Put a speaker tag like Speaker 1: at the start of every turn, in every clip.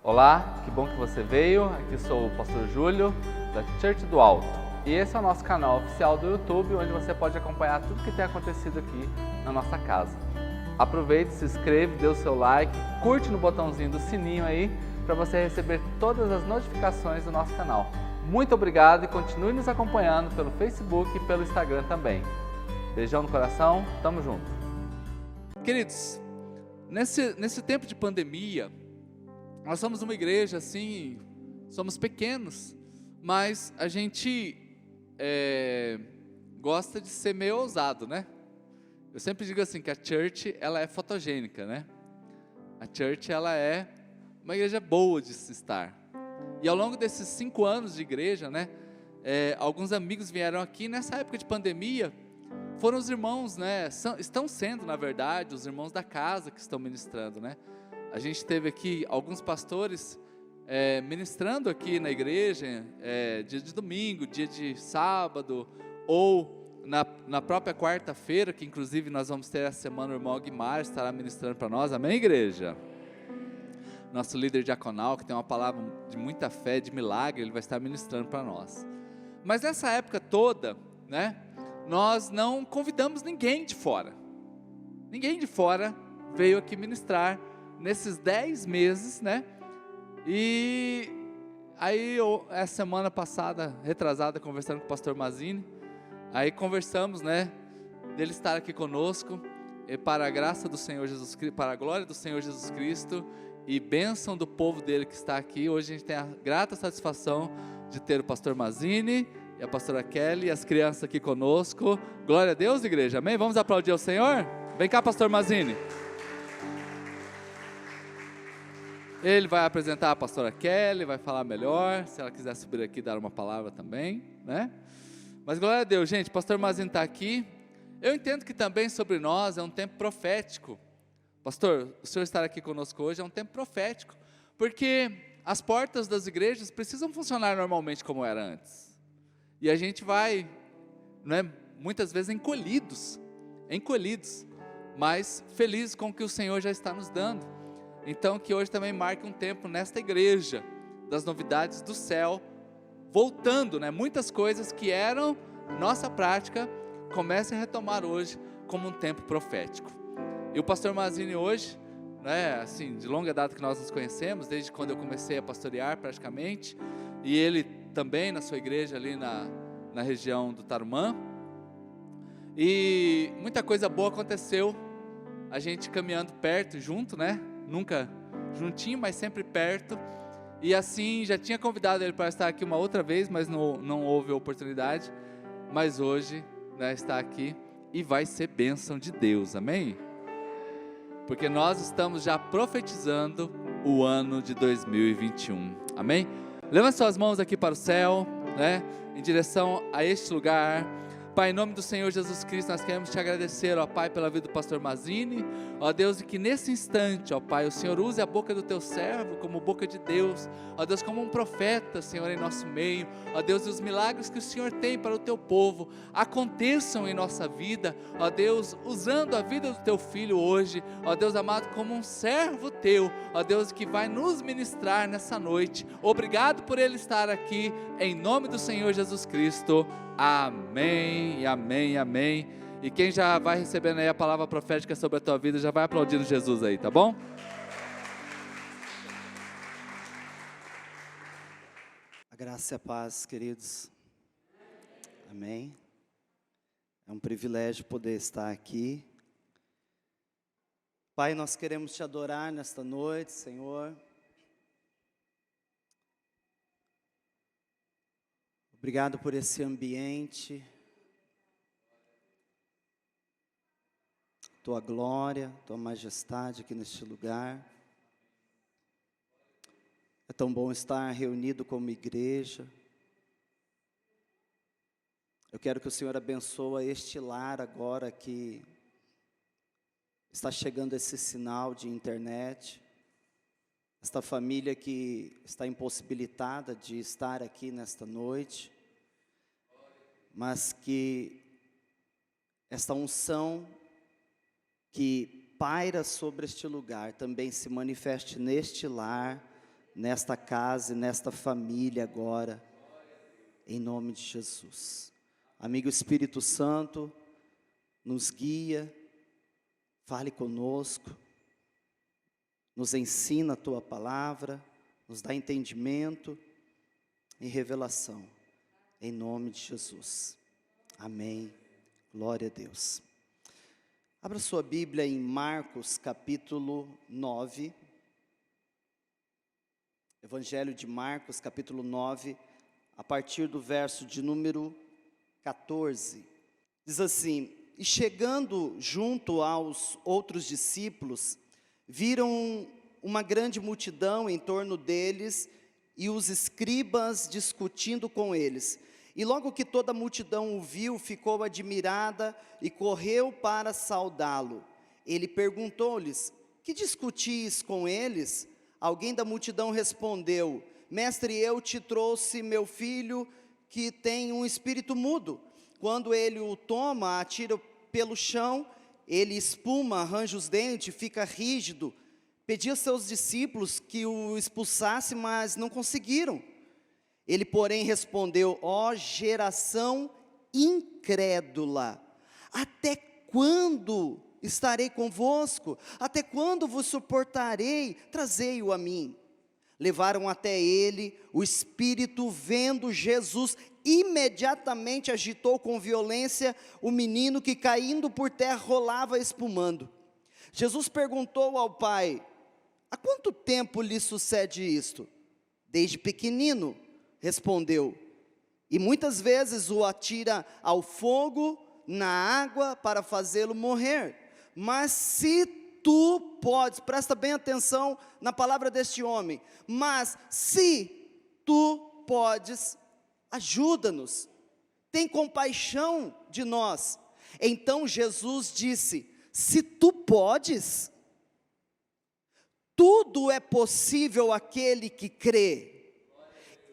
Speaker 1: Olá, que bom que você veio. Aqui sou o Pastor Júlio, da Church do Alto. E esse é o nosso canal oficial do YouTube, onde você pode acompanhar tudo que tem acontecido aqui na nossa casa. Aproveite, se inscreve, dê o seu like, curte no botãozinho do sininho aí, para você receber todas as notificações do nosso canal. Muito obrigado e continue nos acompanhando pelo Facebook e pelo Instagram também. Beijão no coração, tamo junto.
Speaker 2: Queridos, nesse tempo de pandemia, nós somos uma igreja assim, somos pequenos, mas a gente gosta de ser meio ousado, né? Eu sempre digo assim que a church, ela é fotogênica, né? A church, ela é uma igreja boa de se estar. E ao longo desses 5 anos de igreja, né? Alguns amigos vieram aqui, nessa época de pandemia, foram os irmãos, né? Estão sendo, na verdade, os irmãos da casa que estão ministrando, né? A gente teve aqui alguns pastores ministrando aqui na igreja, dia de domingo, dia de sábado, ou na própria quarta-feira, que inclusive nós vamos ter essa semana, o irmão Aguimar estará ministrando para nós, amém, igreja? Nosso líder diaconal, que tem uma palavra de muita fé, de milagre, ele vai estar ministrando para nós. Mas nessa época toda, né, nós não convidamos ninguém de fora. Ninguém de fora veio aqui ministrar nesses 10 meses, né? E aí, essa semana passada, retrasada, conversando com o pastor Mazini, aí conversamos, né, dele estar aqui conosco, e para a graça do Senhor Jesus Cristo, para a glória do Senhor Jesus Cristo, e bênção do povo dele que está aqui. Hoje a gente tem a grata satisfação de ter o pastor Mazini e a pastora Kelly e as crianças aqui conosco. Glória a Deus, igreja, amém? Vamos aplaudir ao Senhor? Vem cá, pastor Mazini. Ele vai apresentar a pastora Kelly, vai falar melhor, se ela quiser subir aqui e dar uma palavra também, né? Mas glória a Deus, gente, o pastor Mazini está aqui. Eu entendo que também sobre nós é um tempo profético. Pastor, o senhor estar aqui conosco hoje é um tempo profético, porque as portas das igrejas precisam funcionar normalmente como era antes. E a gente vai, né, muitas vezes encolhidos, mas felizes com o que o Senhor já está nos dando. Então que hoje também marque um tempo nesta igreja, das novidades do céu, voltando, né, muitas coisas que eram nossa prática, comecem a retomar hoje como um tempo profético. E o pastor Mazini hoje, né, assim, de longa data que nós nos conhecemos, desde quando eu comecei a pastorear praticamente, e ele também na sua igreja ali na região do Tarumã, e muita coisa boa aconteceu, a gente caminhando perto, junto, né, nunca juntinho, mas sempre perto, e assim, já tinha convidado ele para estar aqui uma outra vez, mas não houve oportunidade, mas hoje, né, está aqui, e vai ser bênção de Deus, amém? Porque nós estamos já profetizando o ano de 2021, amém? Levante suas mãos aqui para o céu, né, em direção a este lugar. Pai, em nome do Senhor Jesus Cristo, nós queremos te agradecer, ó Pai, pela vida do pastor Mazini, ó Deus, e que nesse instante, ó Pai, o Senhor use a boca do teu servo como boca de Deus, ó Deus, como um profeta, Senhor, em nosso meio, ó Deus, e os milagres que o Senhor tem para o teu povo, aconteçam em nossa vida, ó Deus, usando a vida do teu filho hoje, ó Deus amado, como um servo teu, ó Deus, que vai nos ministrar nessa noite. Obrigado por ele estar aqui, em nome do Senhor Jesus Cristo. Amém, amém, amém. E quem já vai recebendo aí a palavra profética sobre a tua vida, já vai aplaudindo Jesus aí, tá bom?
Speaker 3: A graça e a paz, queridos. Amém. É um privilégio poder estar aqui. Pai, nós queremos te adorar nesta noite, Senhor. Obrigado por esse ambiente, tua glória, tua majestade aqui neste lugar. É tão bom estar reunido como igreja. Eu quero que o Senhor abençoe este lar agora que está chegando esse sinal de internet. Esta família que está impossibilitada de estar aqui nesta noite, mas que esta unção que paira sobre este lugar também se manifeste neste lar, nesta casa e nesta família agora, em nome de Jesus. Amigo Espírito Santo, nos guia, fale conosco, nos ensina a Tua palavra, nos dá entendimento e revelação, em nome de Jesus. Amém. Glória a Deus. Abra sua Bíblia em Marcos capítulo 9. Evangelho de Marcos capítulo 9, a partir do verso de número 14. Diz assim: e chegando junto aos outros discípulos, viram uma grande multidão em torno deles e os escribas discutindo com eles. E logo que toda a multidão o viu, ficou admirada e correu para saudá-lo. Ele perguntou-lhes: que discutis com eles? Alguém da multidão respondeu: mestre, eu te trouxe meu filho que tem um espírito mudo. Quando ele o toma, atira pelo chão, ele espuma, arranja os dentes, fica rígido. Pedi aos seus discípulos que o expulsassem, mas não conseguiram. Ele, porém, respondeu: ó geração incrédula, até quando estarei convosco? Até quando vos suportarei? Trazei-o a mim. Levaram até ele. O espírito, vendo Jesus, imediatamente agitou com violência o menino, que caindo por terra rolava espumando. Jesus perguntou ao pai: há quanto tempo lhe sucede isto? Desde pequenino, respondeu. E muitas vezes o atira ao fogo, na água, para fazê-lo morrer. Mas se tu podes, presta bem atenção na palavra deste homem, mas se tu podes, ajuda-nos, tem compaixão de nós. Então Jesus disse: se tu podes, tudo é possível àquele que crê.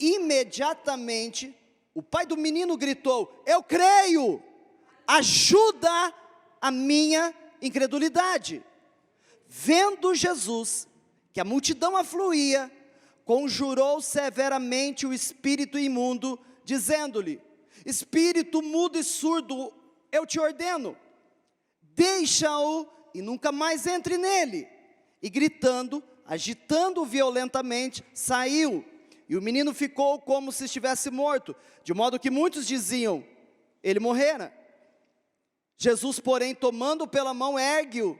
Speaker 3: Imediatamente, o pai do menino gritou: eu creio, ajuda a minha incredulidade. Vendo Jesus que a multidão afluía, conjurou severamente o espírito imundo, dizendo-lhe: espírito mudo e surdo, eu te ordeno, deixa-o e nunca mais entre nele. E gritando, agitando-o violentamente, saiu. E o menino ficou como se estivesse morto, de modo que muitos diziam: ele morrera. Jesus, porém, tomando-o pela mão, ergue-o,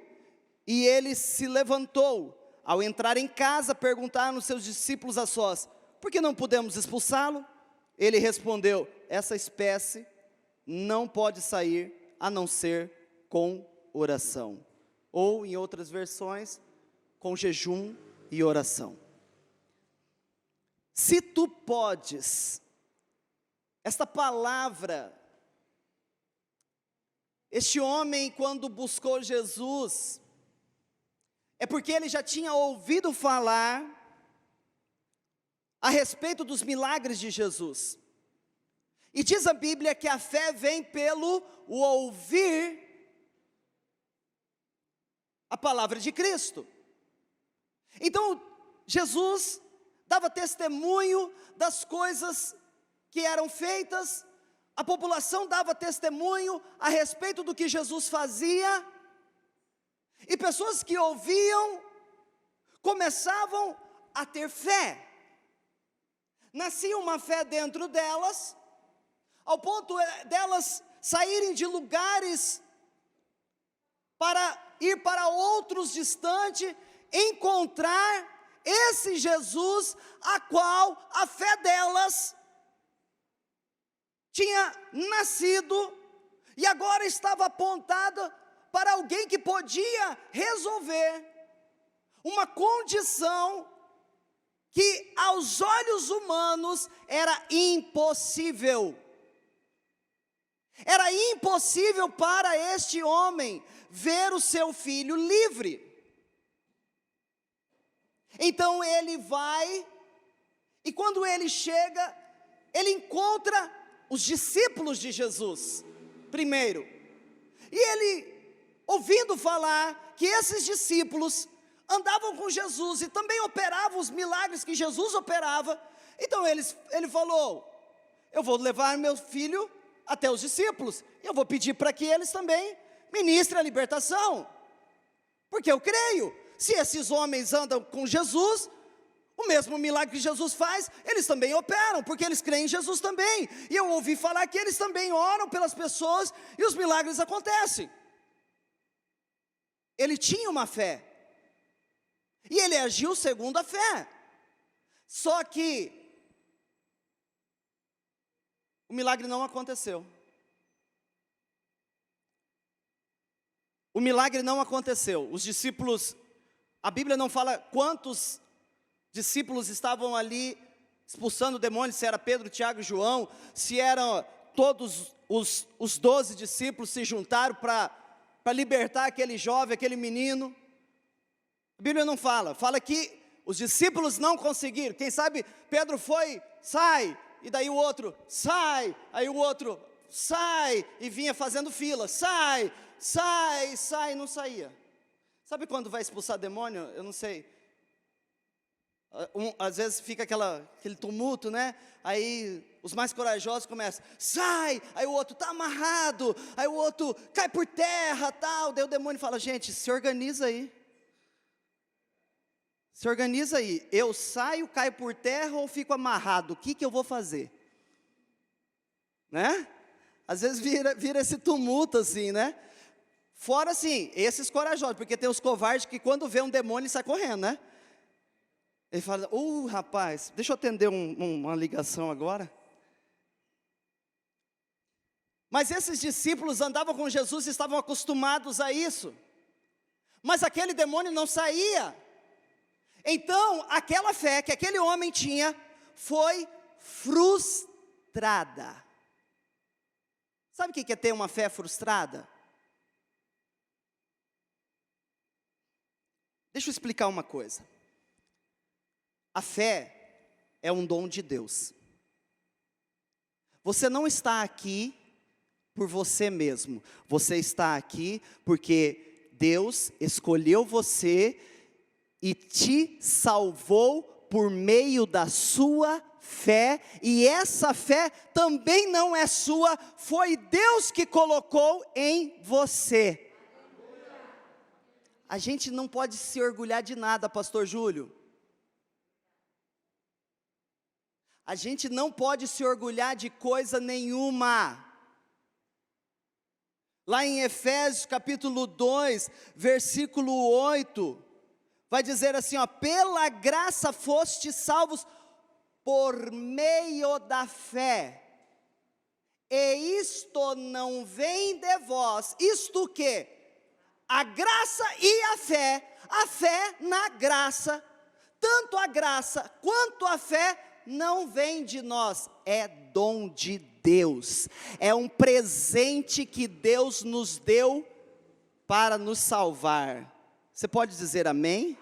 Speaker 3: e ele se levantou. Ao entrar em casa, perguntaram os seus discípulos a sós: por que não podemos expulsá-lo? Ele respondeu: essa espécie não pode sair, a não ser com oração. Ou, em outras versões, com jejum e oração. Se tu podes, esta palavra, este homem, quando buscou Jesus, é porque ele já tinha ouvido falar a respeito dos milagres de Jesus. E diz a Bíblia que a fé vem pelo ouvir a palavra de Cristo. Então, Jesus dava testemunho das coisas que eram feitas, a população dava testemunho a respeito do que Jesus fazia, e pessoas que ouviam começavam a ter fé. Nascia uma fé dentro delas, ao ponto delas saírem de lugares para ir para outros distantes, encontrar esse Jesus a qual a fé delas tinha nascido e agora estava apontada para alguém que podia resolver uma condição que aos olhos humanos era impossível. Era impossível para este homem ver o seu filho livre. Então ele vai, e quando ele chega, ele encontra os discípulos de Jesus, primeiro. E ele, ouvindo falar que esses discípulos andavam com Jesus e também operavam os milagres que Jesus operava. Então ele falou: eu vou levar meu filho até os discípulos, e eu vou pedir para que eles também ministrem a libertação, porque eu creio, se esses homens andam com Jesus, o mesmo milagre que Jesus faz, eles também operam, porque eles creem em Jesus também. E eu ouvi falar que eles também oram pelas pessoas, e os milagres acontecem. Ele tinha uma fé, e ele agiu segundo a fé. Só que o milagre não aconteceu. O milagre não aconteceu. Os discípulos, a Bíblia não fala quantos discípulos estavam ali expulsando demônios, se era Pedro, Tiago e João, se eram todos os 12 discípulos se juntaram para libertar aquele jovem, aquele menino. A Bíblia não fala, fala que os discípulos não conseguiram. Quem sabe Pedro foi, sai, e daí o outro, sai, aí o outro, sai, e vinha fazendo fila, sai, não saía. Sabe quando vai expulsar demônio? Eu não sei. Às vezes fica aquele tumulto, né? Aí os mais corajosos começam, sai, aí o outro está amarrado, aí o outro cai por terra, tal. Daí o demônio fala: gente, se organiza aí. Se organiza aí, eu saio, caio por terra ou fico amarrado? O que eu vou fazer? Né? Às vezes vira esse tumulto assim, né? Fora assim, esses corajosos, porque tem os covardes que quando vê um demônio sai correndo, né? Ele fala: rapaz, deixa eu atender uma ligação agora. Mas esses discípulos andavam com Jesus e estavam acostumados a isso. Mas aquele demônio não saía. Então, aquela fé que aquele homem tinha foi frustrada. Sabe o que é ter uma fé frustrada? Deixa eu explicar uma coisa. A fé é um dom de Deus. Você não está aqui por você mesmo. Você está aqui porque Deus escolheu você e te salvou por meio da sua fé. E essa fé também não é sua, foi Deus que colocou em você. A gente não pode se orgulhar de nada, pastor Júlio. A gente não pode se orgulhar de coisa nenhuma. Lá em Efésios capítulo 2, versículo 8, vai dizer assim, ó: pela graça fostes salvos por meio da fé. E isto não vem de vós. Isto que? A graça e a fé na graça, tanto a graça quanto a fé não vem de nós, é dom de Deus, é um presente que Deus nos deu para nos salvar. Você pode dizer amém?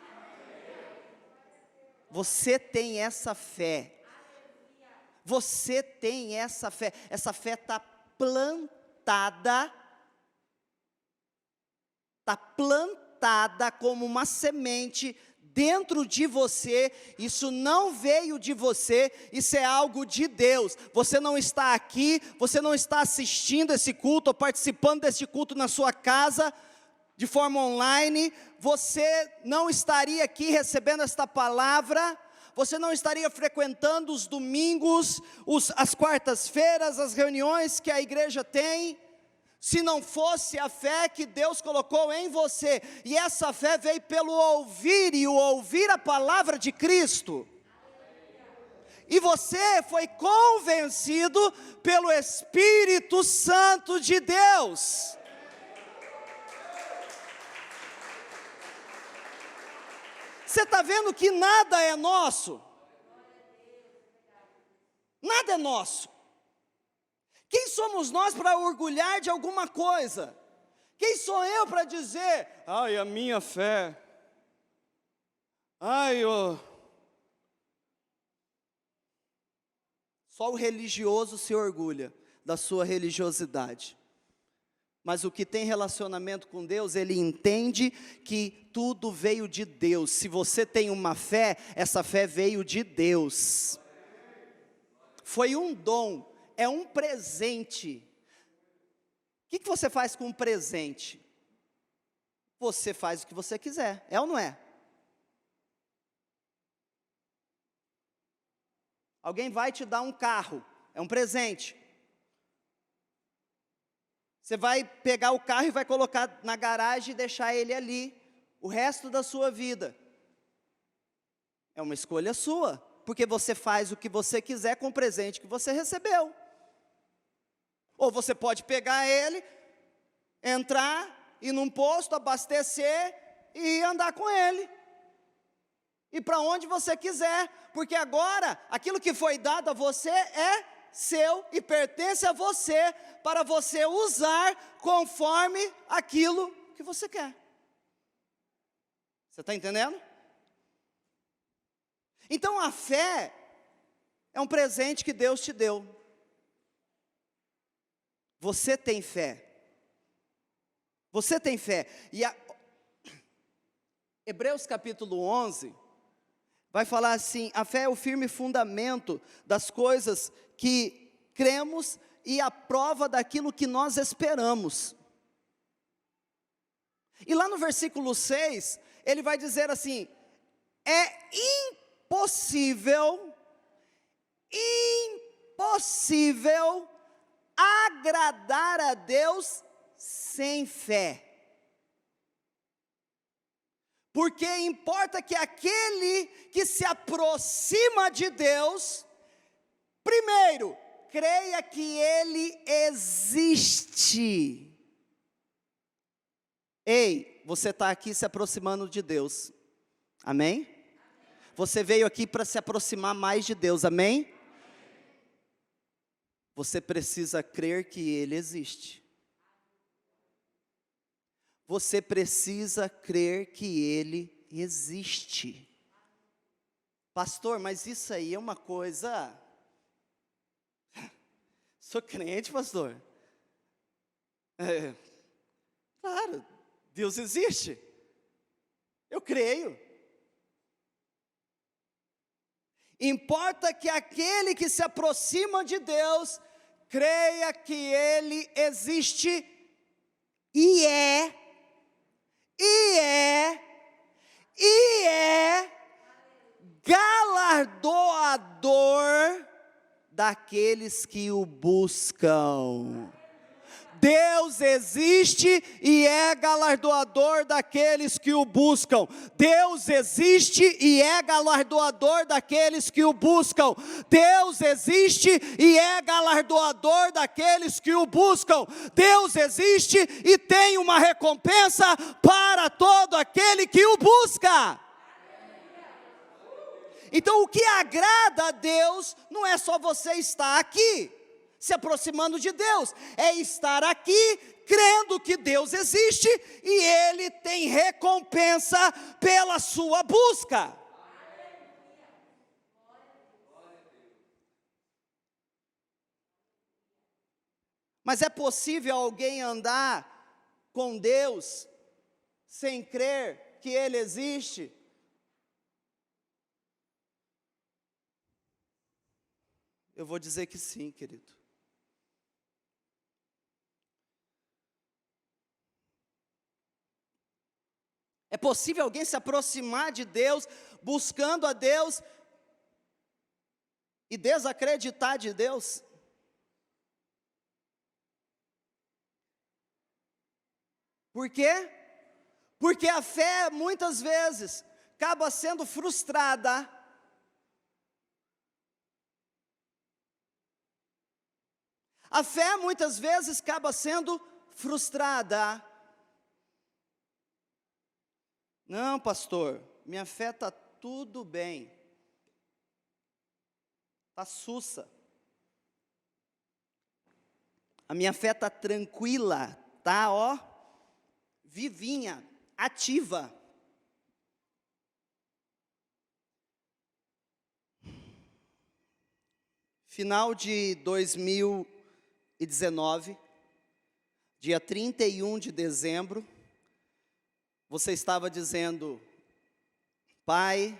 Speaker 3: Você tem essa fé, você tem essa fé está plantada como uma semente dentro de você. Isso não veio de você, isso é algo de Deus. Você não está aqui, você não está assistindo esse culto, ou participando desse culto na sua casa, de forma online, você não estaria aqui recebendo esta palavra, você não estaria frequentando os domingos, as quartas-feiras, as reuniões que a igreja tem, se não fosse a fé que Deus colocou em você. E essa fé veio pelo ouvir, e o ouvir a palavra de Cristo. E você foi convencido pelo Espírito Santo de Deus. Você está vendo que nada é nosso? Nada é nosso. Quem somos nós para orgulhar de alguma coisa? Quem sou eu para dizer, ai, a minha fé, ai, Só o religioso se orgulha da sua religiosidade. Mas o que tem relacionamento com Deus, ele entende que tudo veio de Deus. Se você tem uma fé, essa fé veio de Deus. Foi um dom, é um presente. O que você faz com um presente? Você faz o que você quiser, é ou não é? Alguém vai te dar um carro, é um presente. Você vai pegar o carro e vai colocar na garagem e deixar ele ali o resto da sua vida. É uma escolha sua, porque você faz o que você quiser com o presente que você recebeu. Ou você pode pegar ele, entrar, ir num posto, abastecer e andar com ele. E para onde você quiser, porque agora aquilo que foi dado a você é seu e pertence a você, para você usar conforme aquilo que você quer. Você está entendendo? Então a fé é um presente que Deus te deu. Você tem fé. Você tem fé. E Hebreus capítulo 11 vai falar assim: a fé é o firme fundamento das coisas que cremos e a prova daquilo que nós esperamos. E lá no versículo 6, ele vai dizer assim: é impossível agradar a Deus sem fé. Porque importa que aquele que se aproxima de Deus, primeiro, creia que Ele existe. Ei, você está aqui se aproximando de Deus, amém? Você veio aqui para se aproximar mais de Deus, amém? Você precisa crer que Ele existe. Você precisa crer que Ele existe. Pastor, mas isso aí é uma coisa... Sou crente, pastor. Claro, Deus existe. Eu creio. Importa que aquele que se aproxima de Deus, creia que Ele existe e é galardoador daqueles que o buscam. Deus existe e é galardoador daqueles que o buscam. Deus existe e é galardoador daqueles que o buscam. Deus existe e é galardoador daqueles que o buscam. Deus existe e tem uma recompensa para todo aquele que o busca. Então o que agrada a Deus não é só você estar aqui se aproximando de Deus, é estar aqui crendo que Deus existe e Ele tem recompensa pela sua busca. Mas é possível alguém andar com Deus sem crer que Ele existe? Eu vou dizer que sim, querido. É possível alguém se aproximar de Deus, buscando a Deus, e desacreditar de Deus? Por quê? Porque a fé, muitas vezes, acaba sendo frustrada. A fé, muitas vezes, acaba sendo frustrada. Não, pastor, minha fé está tudo bem. Está sussa. A minha fé está tranquila, está, vivinha, ativa. Final de 2019, dia 31 de dezembro, você estava dizendo: Pai,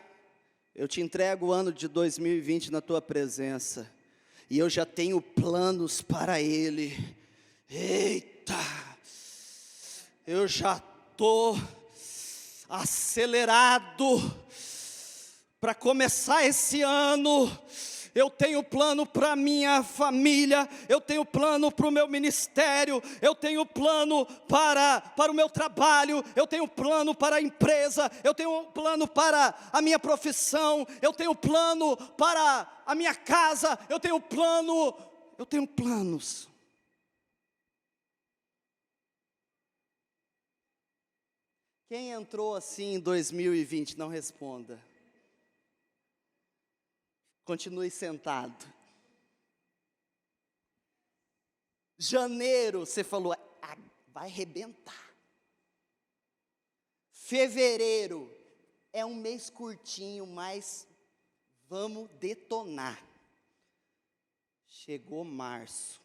Speaker 3: eu te entrego o ano de 2020 na tua presença, e eu já tenho planos para ele. Eita, eu já estou acelerado para começar esse ano. Eu tenho plano para minha família, eu tenho plano para o meu ministério, eu tenho plano para o meu trabalho, eu tenho plano para a empresa, eu tenho plano para a minha profissão, eu tenho plano para a minha casa, eu tenho planos. Quem entrou assim em 2020, não responda. Continue sentado. Janeiro, você falou, vai arrebentar. Fevereiro, é um mês curtinho, mas vamos detonar. Chegou março.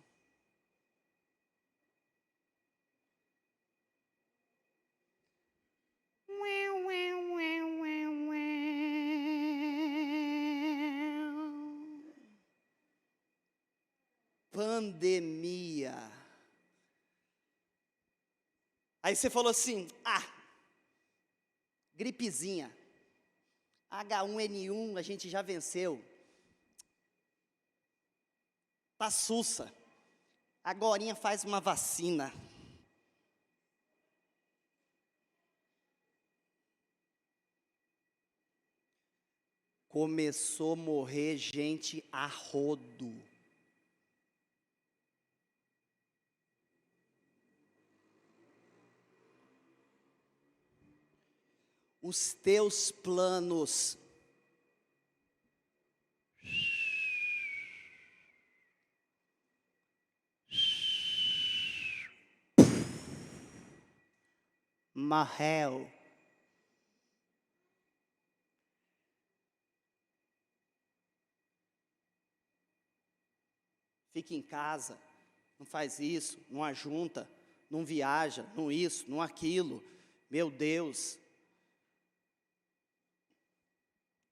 Speaker 3: Pandemia. Aí você falou assim: gripezinha, H1N1 a gente já venceu, tá sussa, agorinha faz uma vacina. Começou a morrer gente a rodo. Os teus planos Mahel. Fica em casa, não faz isso, não ajunta, não viaja, não isso, não aquilo. Meu Deus.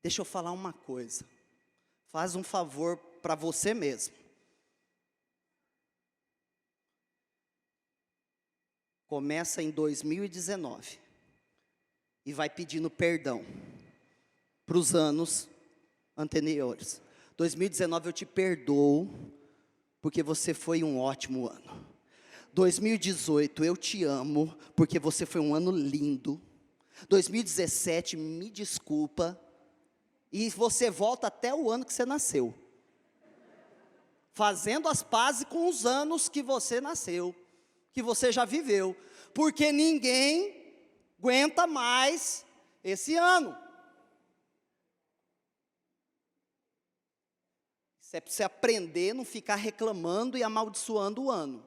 Speaker 3: Deixa eu falar uma coisa. Faz um favor para você mesmo. Começa em 2019 e vai pedindo perdão para os anos anteriores. 2019 eu te perdoo porque você foi um ótimo ano. 2018 eu te amo porque você foi um ano lindo. 2017 me desculpa. E você volta até o ano que você nasceu, fazendo as pazes com os anos que você nasceu, que você já viveu, porque ninguém aguenta mais esse ano. Isso é para você aprender, não ficar reclamando e amaldiçoando o ano.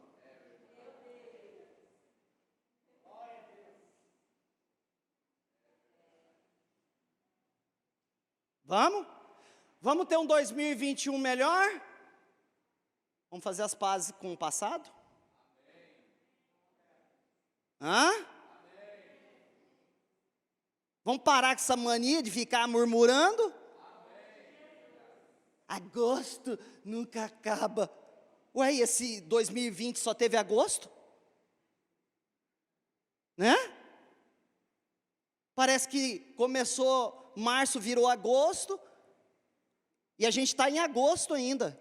Speaker 3: Vamos? Vamos ter um 2021 melhor? Vamos fazer as pazes com o passado? Hã? Vamos parar com essa mania de ficar murmurando? Agosto nunca acaba. Ué, esse 2020 só teve agosto? Né? Parece que começou março, virou agosto, e a gente está em agosto ainda,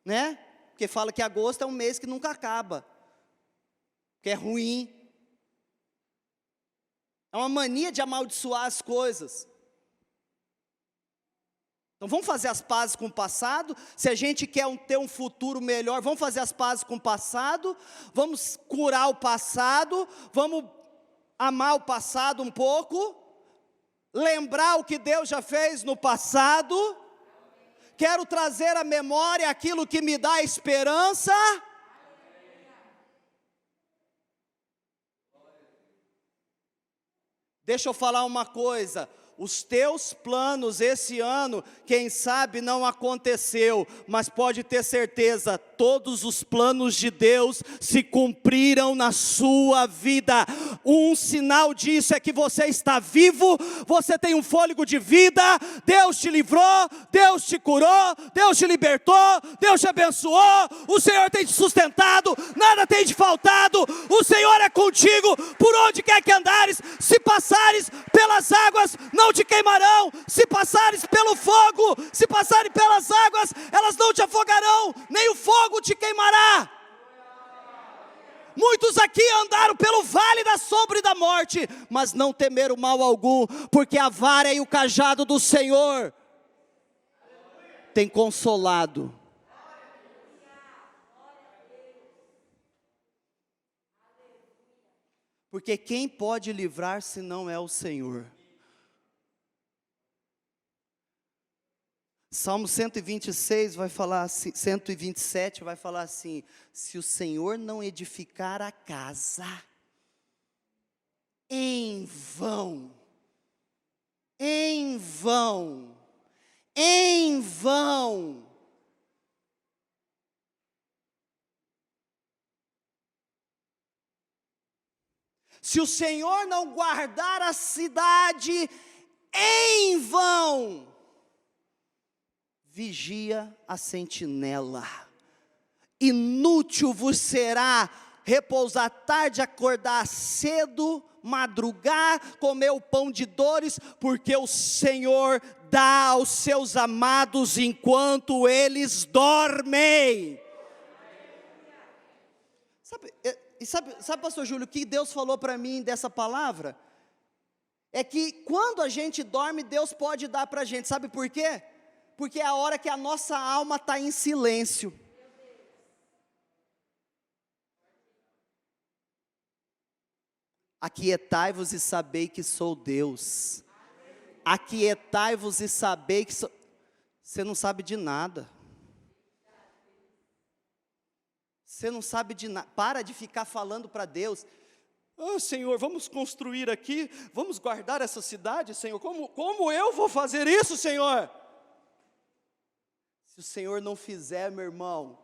Speaker 3: né? Porque fala que agosto é um mês que nunca acaba, que é ruim. É uma mania de amaldiçoar as coisas. Então vamos fazer as pazes com o passado. Se a gente quer ter um futuro melhor, vamos fazer as pazes com o passado. Vamos curar o passado. Vamos amar o passado um pouco. Lembrar o que Deus já fez no passado. Quero trazer à memória aquilo que me dá esperança. Deixa eu falar uma coisa. os teus planos esse ano, quem sabe não aconteceu, mas pode ter certeza, todos os planos de Deus se cumpriram na sua vida. Um sinal disso é que você está vivo, você tem um fôlego de vida, Deus te livrou, Deus te curou, Deus te libertou, Deus te abençoou, o Senhor tem te sustentado, nada tem te faltado, o Senhor é contigo, por onde quer que andares, se passares pelas águas, não te queimarão, se passares pelo fogo, se passares pelas águas, elas não te afogarão, nem o fogo te queimará. Muitos aqui andaram pelo vale da sombra e da morte, mas não temeram mal algum, porque a vara e o cajado do Senhor tem consolado. Porque quem pode livrar se não é o Senhor? Salmo 126 vai falar assim, 127 vai falar assim: se o Senhor não edificar a casa, em vão, em vão, em vão. Se o Senhor não guardar a cidade, em vão vigia a sentinela. Inútil vos será repousar tarde, acordar cedo, madrugar, comer o pão de dores, porque o Senhor dá aos seus amados enquanto eles dormem. Sabe, pastor Júlio, o que Deus falou para mim dessa palavra? É que quando a gente dorme, Deus pode dar para a gente, sabe por quê? Porque é a hora que a nossa alma está em silêncio. Aquietai-vos e sabei que sou Deus. Aquietai-vos e sabei que sou... Você não sabe de nada. Você não sabe de nada. Para de ficar falando para Deus: ah, Senhor, vamos construir aqui, vamos guardar essa cidade, Senhor. Como eu vou fazer isso, Senhor? Se o Senhor não fizer, meu irmão,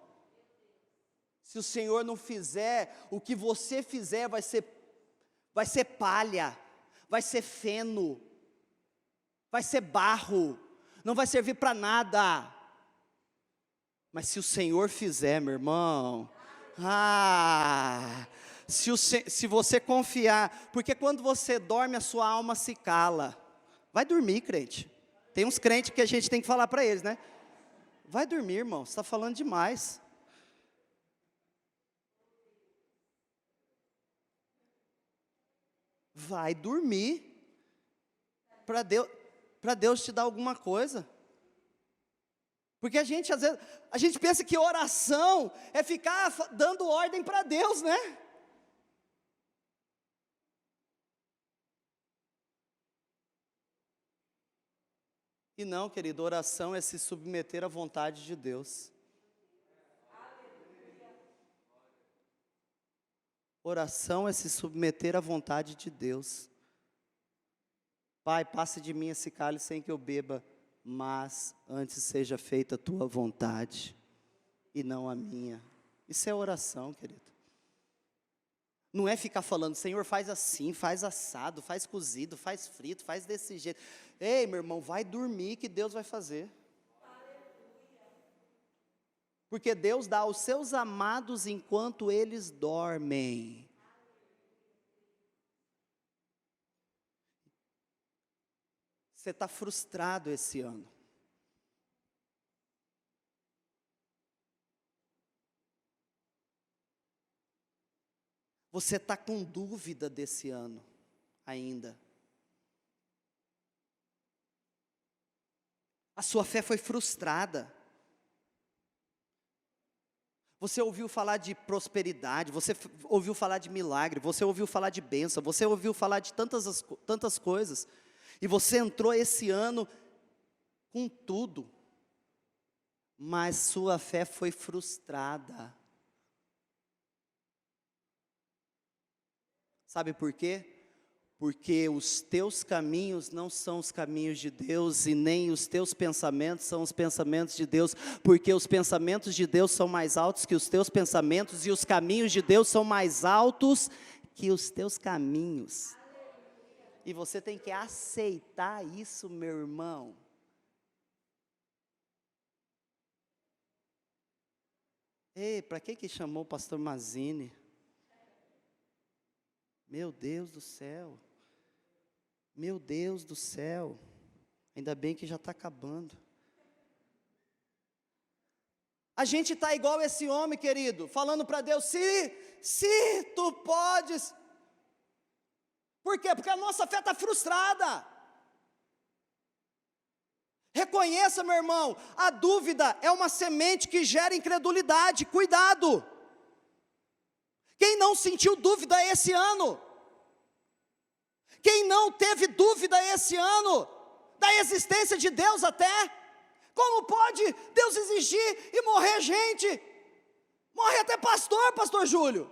Speaker 3: se o Senhor não fizer, o que você fizer vai ser palha, vai ser feno, vai ser barro, não vai servir para nada. Mas se o Senhor fizer, meu irmão, se você confiar, porque quando você dorme, a sua alma se cala. Vai dormir, crente. Tem uns crentes que a gente tem que falar para eles, né? Vai dormir, irmão, você está falando demais. Vai dormir, para Deus te dar alguma coisa. Porque a gente, às vezes, a gente pensa que oração é ficar dando ordem para Deus, né? E não, querido, oração é se submeter à vontade de Deus. Oração é se submeter à vontade de Deus. Pai, passe de mim esse cálice sem que eu beba, mas antes seja feita a tua vontade e não a minha. Isso é oração, querido. Não é ficar falando: Senhor, faz assim, faz assado, faz cozido, faz frito, faz desse jeito. Ei, meu irmão, vai dormir que Deus vai fazer. Porque Deus dá aos seus amados enquanto eles dormem. Você está frustrado esse ano. Você está com dúvida desse ano ainda. A sua fé foi frustrada. Você ouviu falar de prosperidade, você ouviu falar de milagre, você ouviu falar de bênção, você ouviu falar de tantas coisas. E você entrou esse ano com tudo. Mas sua fé foi frustrada. Sabe por quê? Porque os teus caminhos não são os caminhos de Deus, e nem os teus pensamentos são os pensamentos de Deus, porque os pensamentos de Deus são mais altos que os teus pensamentos, e os caminhos de Deus são mais altos que os teus caminhos. E você tem que aceitar isso, meu irmão. Ei, para que chamou o pastor Mazini? Meu Deus do céu. Meu Deus do céu. Ainda bem que já está acabando. A gente está igual esse homem, querido, falando para Deus, se tu podes. Por quê? Porque a nossa fé está frustrada. Reconheça, meu irmão, a dúvida é uma semente que gera incredulidade, cuidado. Quem não sentiu dúvida esse ano? Quem não teve dúvida esse ano, da existência de Deus até? Como pode Deus exigir e morrer gente? Morre até pastor Júlio.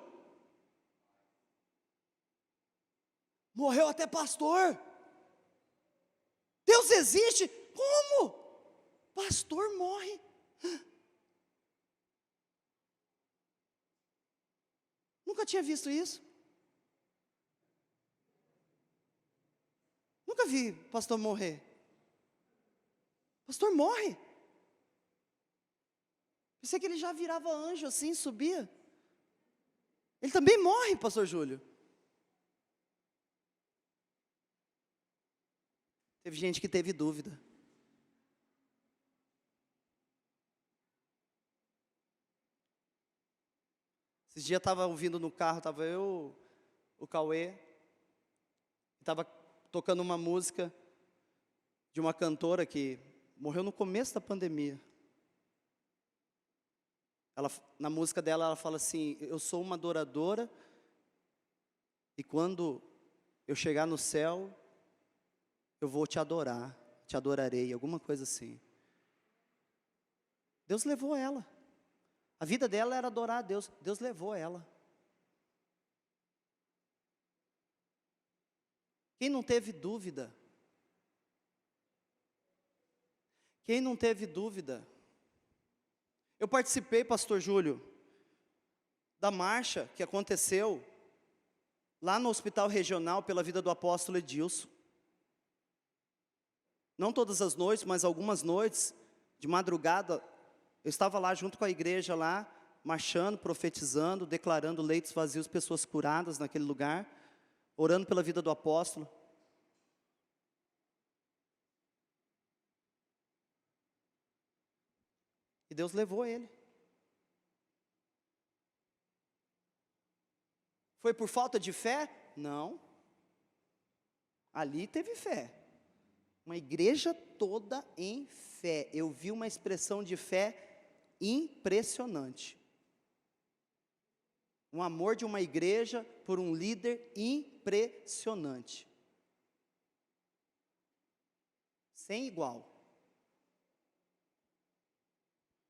Speaker 3: Morreu até pastor. Deus existe? Como? Pastor morre. Nunca tinha visto isso. Nunca vi pastor morrer. Pastor morre. Pensei que ele já virava anjo assim, subia. Ele também morre, pastor Júlio. Teve gente que teve dúvida. Esses dias eu estava ouvindo no carro, estava eu, o Cauê, estava tocando uma música de uma cantora que morreu no começo da pandemia. Na música dela, ela fala assim, eu sou uma adoradora, e quando eu chegar no céu, eu vou te adorar, te adorarei, alguma coisa assim. Deus levou ela. A vida dela era adorar a Deus. Deus levou ela. Quem não teve dúvida? Quem não teve dúvida? Eu participei, pastor Júlio, da marcha que aconteceu lá no Hospital Regional pela vida do apóstolo Edilson. Não todas as noites, mas algumas noites, de madrugada, eu estava lá junto com a igreja lá, marchando, profetizando, declarando leitos vazios, pessoas curadas naquele lugar, orando pela vida do apóstolo. E Deus levou ele. Foi por falta de fé? Não. Ali teve fé. Uma igreja toda em fé. Eu vi uma expressão de fé impressionante. Um amor de uma igreja por um líder impressionante. Sem igual.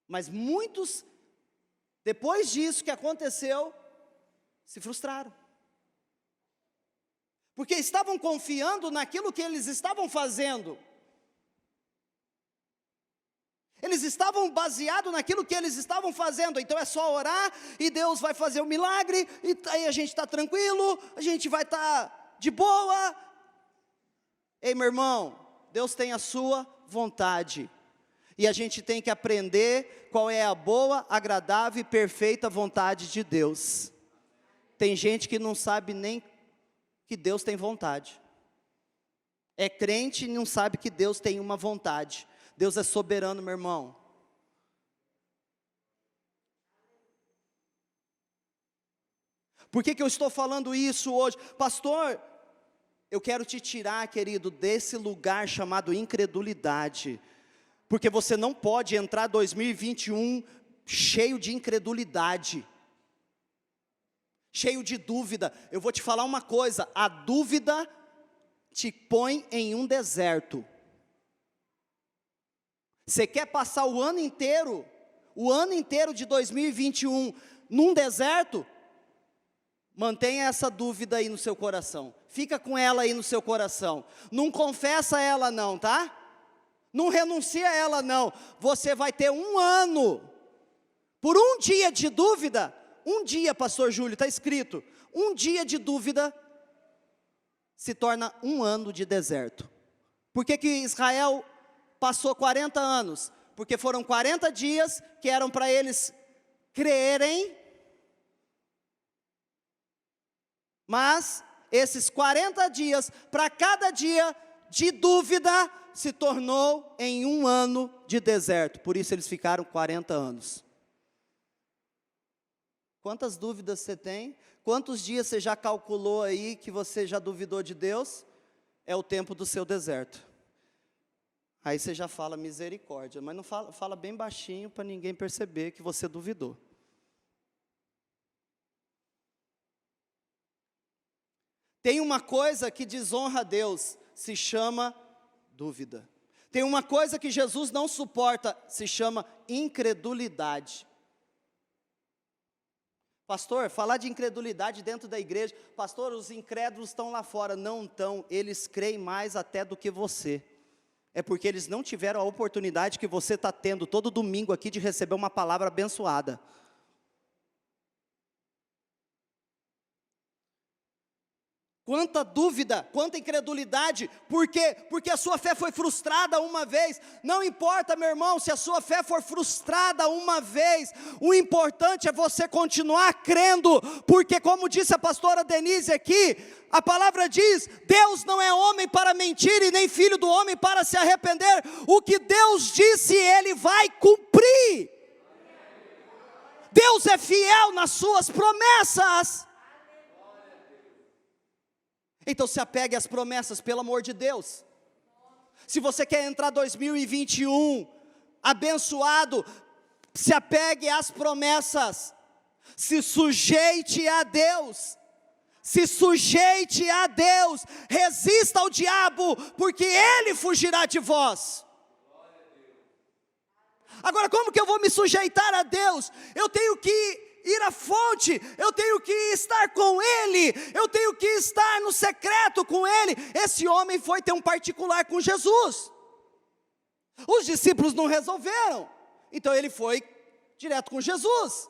Speaker 3: Mas muitos, depois disso que aconteceu, se frustraram. Porque estavam confiando naquilo que eles estavam fazendo. Eles estavam baseados naquilo que eles estavam fazendo. Então é só orar e Deus vai fazer o milagre. E aí a gente está tranquilo, a gente vai estar de boa. Ei, meu irmão, Deus tem a sua vontade. E a gente tem que aprender qual é a boa, agradável e perfeita vontade de Deus. Tem gente que não sabe nem que Deus tem vontade. É crente e não sabe que Deus tem uma vontade. Deus é soberano, meu irmão. Por que eu estou falando isso hoje? Pastor, eu quero te tirar, querido, desse lugar chamado incredulidade. Porque você não pode entrar 2021 cheio de incredulidade. Cheio de dúvida. Eu vou te falar uma coisa, a dúvida te põe em um deserto. Você quer passar o ano inteiro de 2021 num deserto? Mantenha essa dúvida aí no seu coração. Fica com ela aí no seu coração. Não confessa ela não, tá? Não renuncia a ela não. Você vai ter 1 ano. Por um dia de dúvida, um dia, pastor Júlio, está escrito. Um dia de dúvida se torna 1 ano de deserto. Por que Israel passou 40 anos? Porque foram 40 dias que eram para eles crerem, mas esses 40 dias, para cada dia de dúvida, se tornou em 1 ano de deserto. Por isso eles ficaram 40 anos. Quantas dúvidas você tem? Quantos dias você já calculou aí que você já duvidou de Deus? É o tempo do seu deserto. Aí você já fala misericórdia, mas não fala bem baixinho para ninguém perceber que você duvidou. Tem uma coisa que desonra a Deus, se chama dúvida. Tem uma coisa que Jesus não suporta, se chama incredulidade. Pastor, falar de incredulidade dentro da igreja, pastor, os incrédulos estão lá fora. Não estão, eles creem mais até do que você. É porque eles não tiveram a oportunidade que você está tendo todo domingo aqui de receber uma palavra abençoada. Quanta dúvida, quanta incredulidade, por quê? Porque a sua fé foi frustrada uma vez. Não importa, meu irmão, se a sua fé for frustrada uma vez, o importante é você continuar crendo, porque como disse a pastora Denise aqui, a palavra diz, Deus não é homem para mentir e nem filho do homem para se arrepender. O que Deus disse, Ele vai cumprir. Deus é fiel nas suas promessas. Então se apegue às promessas, pelo amor de Deus. Se você quer entrar 2021 abençoado, se apegue às promessas. Se sujeite a Deus. Se sujeite a Deus. Resista ao diabo, porque ele fugirá de vós. Agora, como que eu vou me sujeitar a Deus? Eu tenho que ir à fonte, eu tenho que estar com Ele, eu tenho que estar no secreto com Ele. Esse homem foi ter um particular com Jesus. Os discípulos não resolveram, então ele foi direto com Jesus.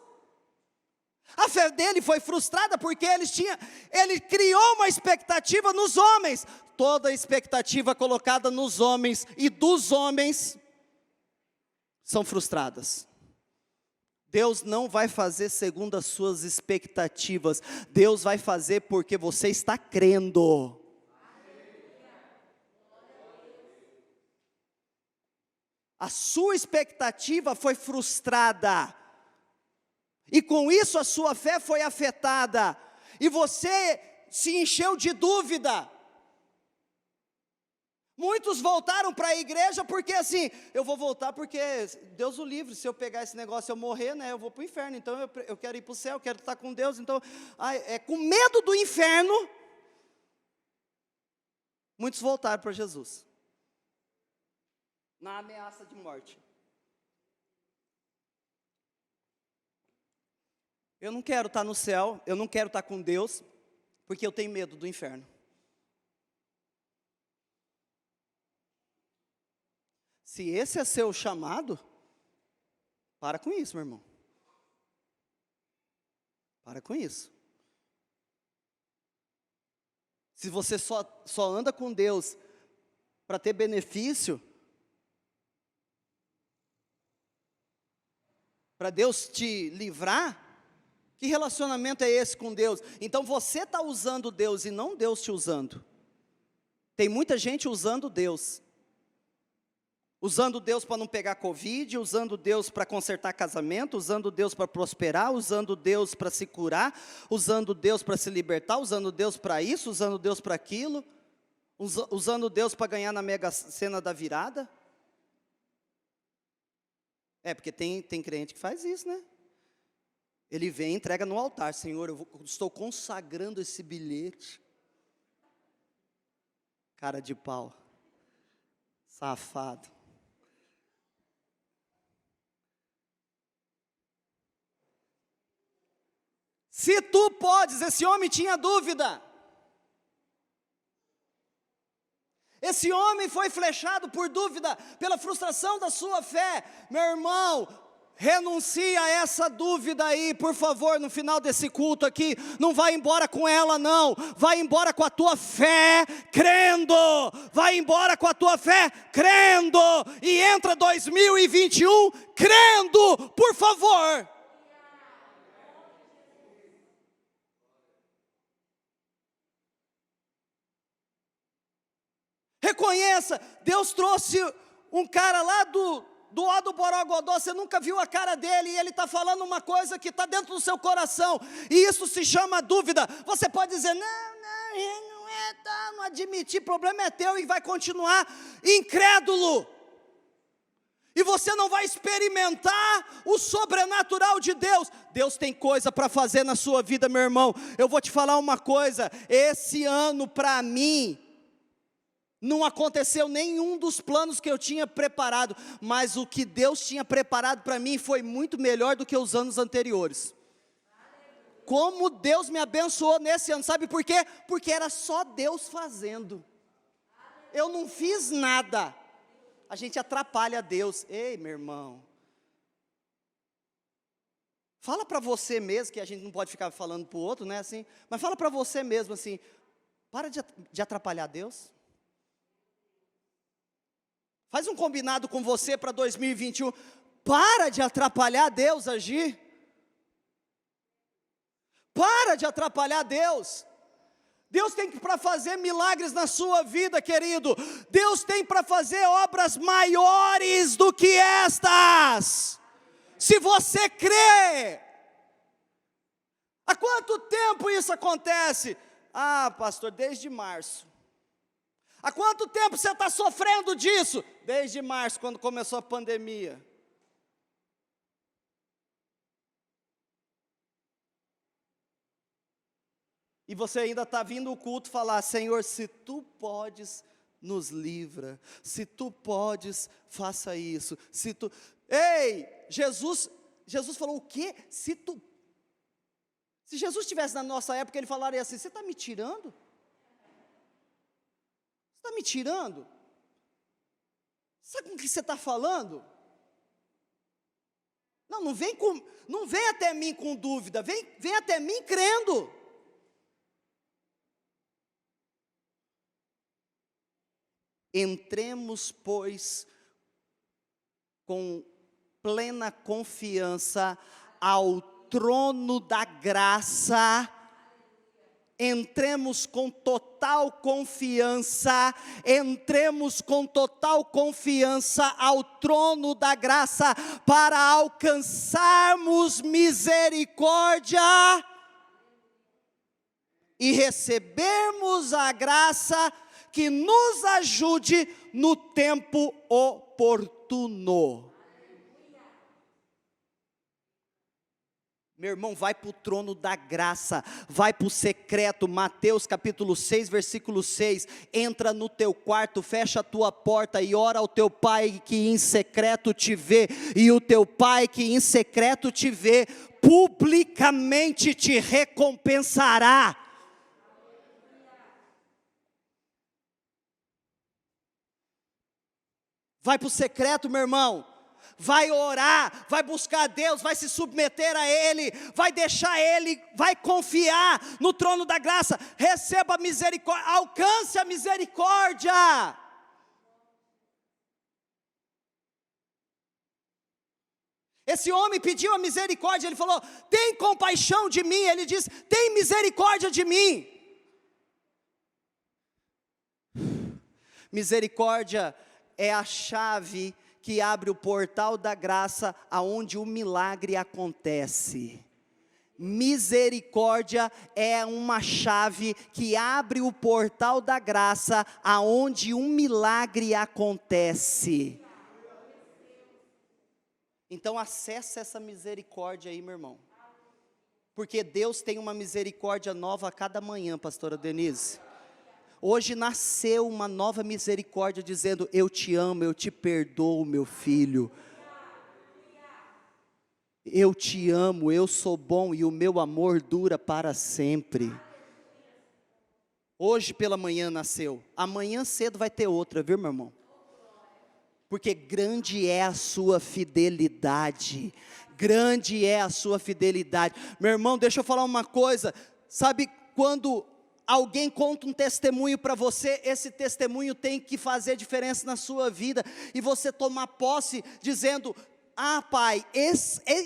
Speaker 3: A fé dele foi frustrada porque ele criou uma expectativa nos homens. Toda expectativa colocada nos homens e dos homens são frustradas. Deus não vai fazer segundo as suas expectativas. Deus vai fazer porque você está crendo. A sua expectativa foi frustrada. E com isso a sua fé foi afetada. E você se encheu de dúvida. Muitos voltaram para a igreja porque assim, eu vou voltar porque Deus o livre, se eu pegar esse negócio eu morrer, né, eu vou para o inferno, então eu quero ir para o céu, eu quero estar com Deus, então, com medo do inferno, muitos voltaram para Jesus, na ameaça de morte. Eu não quero estar no céu, eu não quero estar com Deus, porque eu tenho medo do inferno. Se esse é seu chamado, para com isso, meu irmão. Para com isso. Se você só anda com Deus para ter benefício, para Deus te livrar, que relacionamento é esse com Deus? Então você está usando Deus e não Deus te usando. Tem muita gente usando Deus. Usando Deus para não pegar Covid, usando Deus para consertar casamento, usando Deus para prosperar, usando Deus para se curar, usando Deus para se libertar, usando Deus para isso, usando Deus para aquilo, usando Deus para ganhar na Mega Sena da virada. Porque tem crente que faz isso, né? Ele vem e entrega no altar, Senhor, estou consagrando esse bilhete. Cara de pau, safado. Se tu podes, esse homem tinha dúvida. Esse homem foi flechado por dúvida, pela frustração da sua fé. Meu irmão, renuncia a essa dúvida aí, por favor, no final desse culto aqui. Não vai embora com ela não, vai embora com a tua fé, crendo. Vai embora com a tua fé, crendo. E entra 2021, crendo, por favor. Reconheça, Deus trouxe um cara lá do Ó do Borogodó, você nunca viu a cara dele, e ele está falando uma coisa que está dentro do seu coração, e isso se chama dúvida. Você pode dizer, não é, tá, não admitir, problema é teu, e vai continuar incrédulo, e você não vai experimentar o sobrenatural de Deus. Deus tem coisa para fazer na sua vida, meu irmão. Eu vou te falar uma coisa, esse ano para mim, não aconteceu nenhum dos planos que eu tinha preparado, mas o que Deus tinha preparado para mim foi muito melhor do que os anos anteriores. Como Deus me abençoou nesse ano, sabe por quê? Porque era só Deus fazendo. Eu não fiz nada. A gente atrapalha Deus. Ei, meu irmão. Fala para você mesmo, que a gente não pode ficar falando para o outro, né, assim, mas fala para você mesmo assim, para de atrapalhar Deus. Faz um combinado com você para 2021. Para de atrapalhar Deus agir. Para de atrapalhar Deus. Deus tem para fazer milagres na sua vida, querido. Deus tem para fazer obras maiores do que estas. Se você crê. Há quanto tempo isso acontece? Ah, pastor, desde março. Há quanto tempo você está sofrendo disso? Desde março, quando começou a pandemia. E você ainda está vindo o culto falar, Senhor, se Tu podes, nos livra. Se Tu podes, faça isso. Se Tu... Ei, Jesus falou o quê? Se Jesus estivesse na nossa época, Ele falaria assim, você está me tirando? Você está me tirando? Sabe com o que você está falando? Não vem até mim com dúvida, vem até mim crendo. Entremos, pois, com plena confiança ao trono da graça. Entremos com total confiança, ao trono da graça, para alcançarmos misericórdia e recebermos a graça que nos ajude no tempo oportuno. Meu irmão, vai para o trono da graça, vai para o secreto. Mateus capítulo 6, versículo 6, entra no teu quarto, fecha a tua porta e ora ao teu pai que em secreto te vê, e o teu pai que em secreto te vê, publicamente te recompensará. Vai para o secreto, meu irmão. Vai orar, vai buscar a Deus, vai se submeter a Ele, vai deixar Ele, vai confiar no trono da graça, receba a misericórdia, alcance a misericórdia. Esse homem pediu a misericórdia, ele falou, tem compaixão de mim, ele disse, tem misericórdia de mim. Misericórdia é a chave que abre o portal da graça, aonde o milagre acontece. Misericórdia é uma chave que abre o portal da graça, aonde um milagre acontece. Então acessa essa misericórdia aí, meu irmão. Porque Deus tem uma misericórdia nova a cada manhã, pastora Denise. Hoje nasceu uma nova misericórdia dizendo, eu te amo, eu te perdoo, meu filho. Eu te amo, eu sou bom e o meu amor dura para sempre. Hoje pela manhã nasceu, amanhã cedo vai ter outra, viu, meu irmão? Porque grande é a sua fidelidade, grande é a sua fidelidade. Meu irmão, deixa eu falar uma coisa, sabe quando alguém conta um testemunho para você, esse testemunho tem que fazer diferença na sua vida, e você tomar posse dizendo: ah, Pai,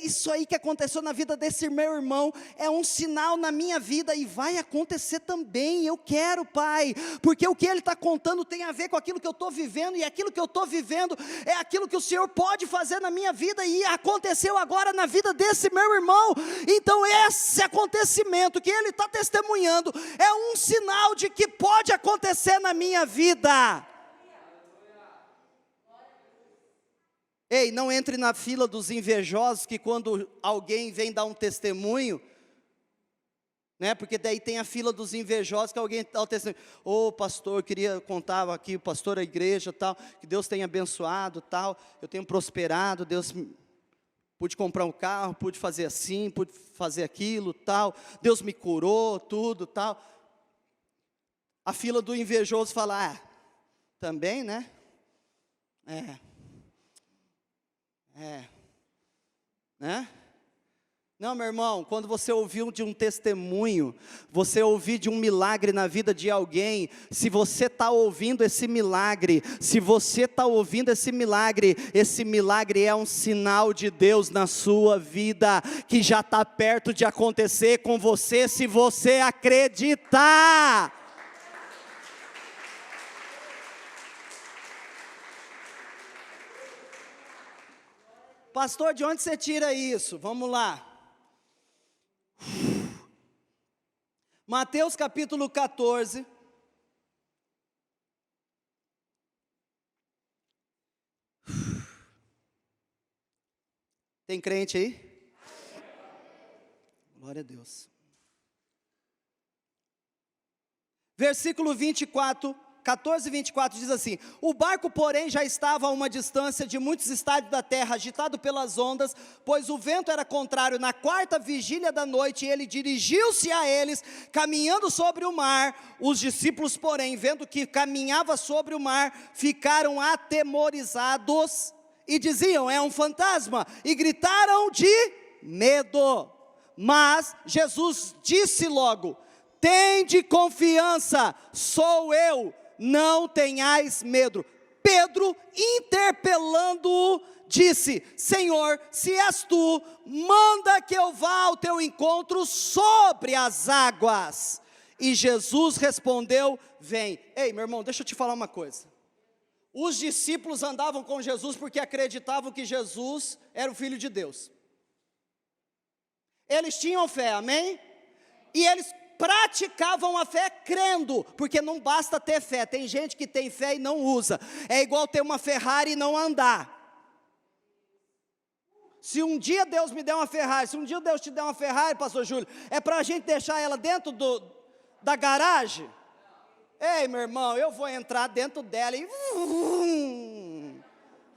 Speaker 3: isso aí que aconteceu na vida desse meu irmão, é um sinal na minha vida, e vai acontecer também, eu quero, Pai, porque o que ele está contando tem a ver com aquilo que eu estou vivendo, e aquilo que eu estou vivendo, é aquilo que o Senhor pode fazer na minha vida, e aconteceu agora na vida desse meu irmão. Então esse acontecimento que ele está testemunhando, é um sinal de que pode acontecer na minha vida. Ei, não entre na fila dos invejosos, que quando alguém vem dar um testemunho, né, porque daí tem a fila dos invejosos, que alguém dá o testemunho: ô pastor, eu queria contar aqui, o pastor da igreja, tal, que Deus tenha abençoado, tal, eu tenho prosperado, pude comprar um carro, pude fazer assim, pude fazer aquilo, tal, Deus me curou, tudo, tal. A fila do invejoso fala: ah, também, né, né? Não, meu irmão, quando você ouviu de um testemunho, você ouviu de um milagre na vida de alguém, se você está ouvindo esse milagre, esse milagre é um sinal de Deus na sua vida, que já está perto de acontecer com você, se você acreditar. Pastor, de onde você tira isso? Vamos lá. Mateus capítulo 14. Tem crente aí? Glória a Deus. Versículo 24. 14, 24 diz assim: o barco, porém, já estava a uma distância de muitos estádios da terra, agitado pelas ondas, pois o vento era contrário. Na quarta vigília da noite, ele dirigiu-se a eles, caminhando sobre o mar. Os discípulos, porém, vendo que caminhava sobre o mar, ficaram atemorizados e diziam: é um fantasma, e gritaram de medo. Mas Jesus disse logo: tende confiança, sou eu, não tenhais medo. Pedro, interpelando-o, disse: Senhor, se és tu, manda que eu vá ao teu encontro sobre as águas. E Jesus respondeu: vem. Ei, meu irmão, deixa eu te falar uma coisa. Os discípulos andavam com Jesus porque acreditavam que Jesus era o Filho de Deus. Eles tinham fé, amém? E eles praticavam a fé crendo, porque não basta ter fé, tem gente que tem fé e não usa, é igual ter uma Ferrari e não andar. Se um dia Deus me der uma Ferrari, se um dia Deus te der uma Ferrari, pastor Júlio, é para a gente deixar ela dentro da garagem? Ei, meu irmão, eu vou entrar dentro dela e...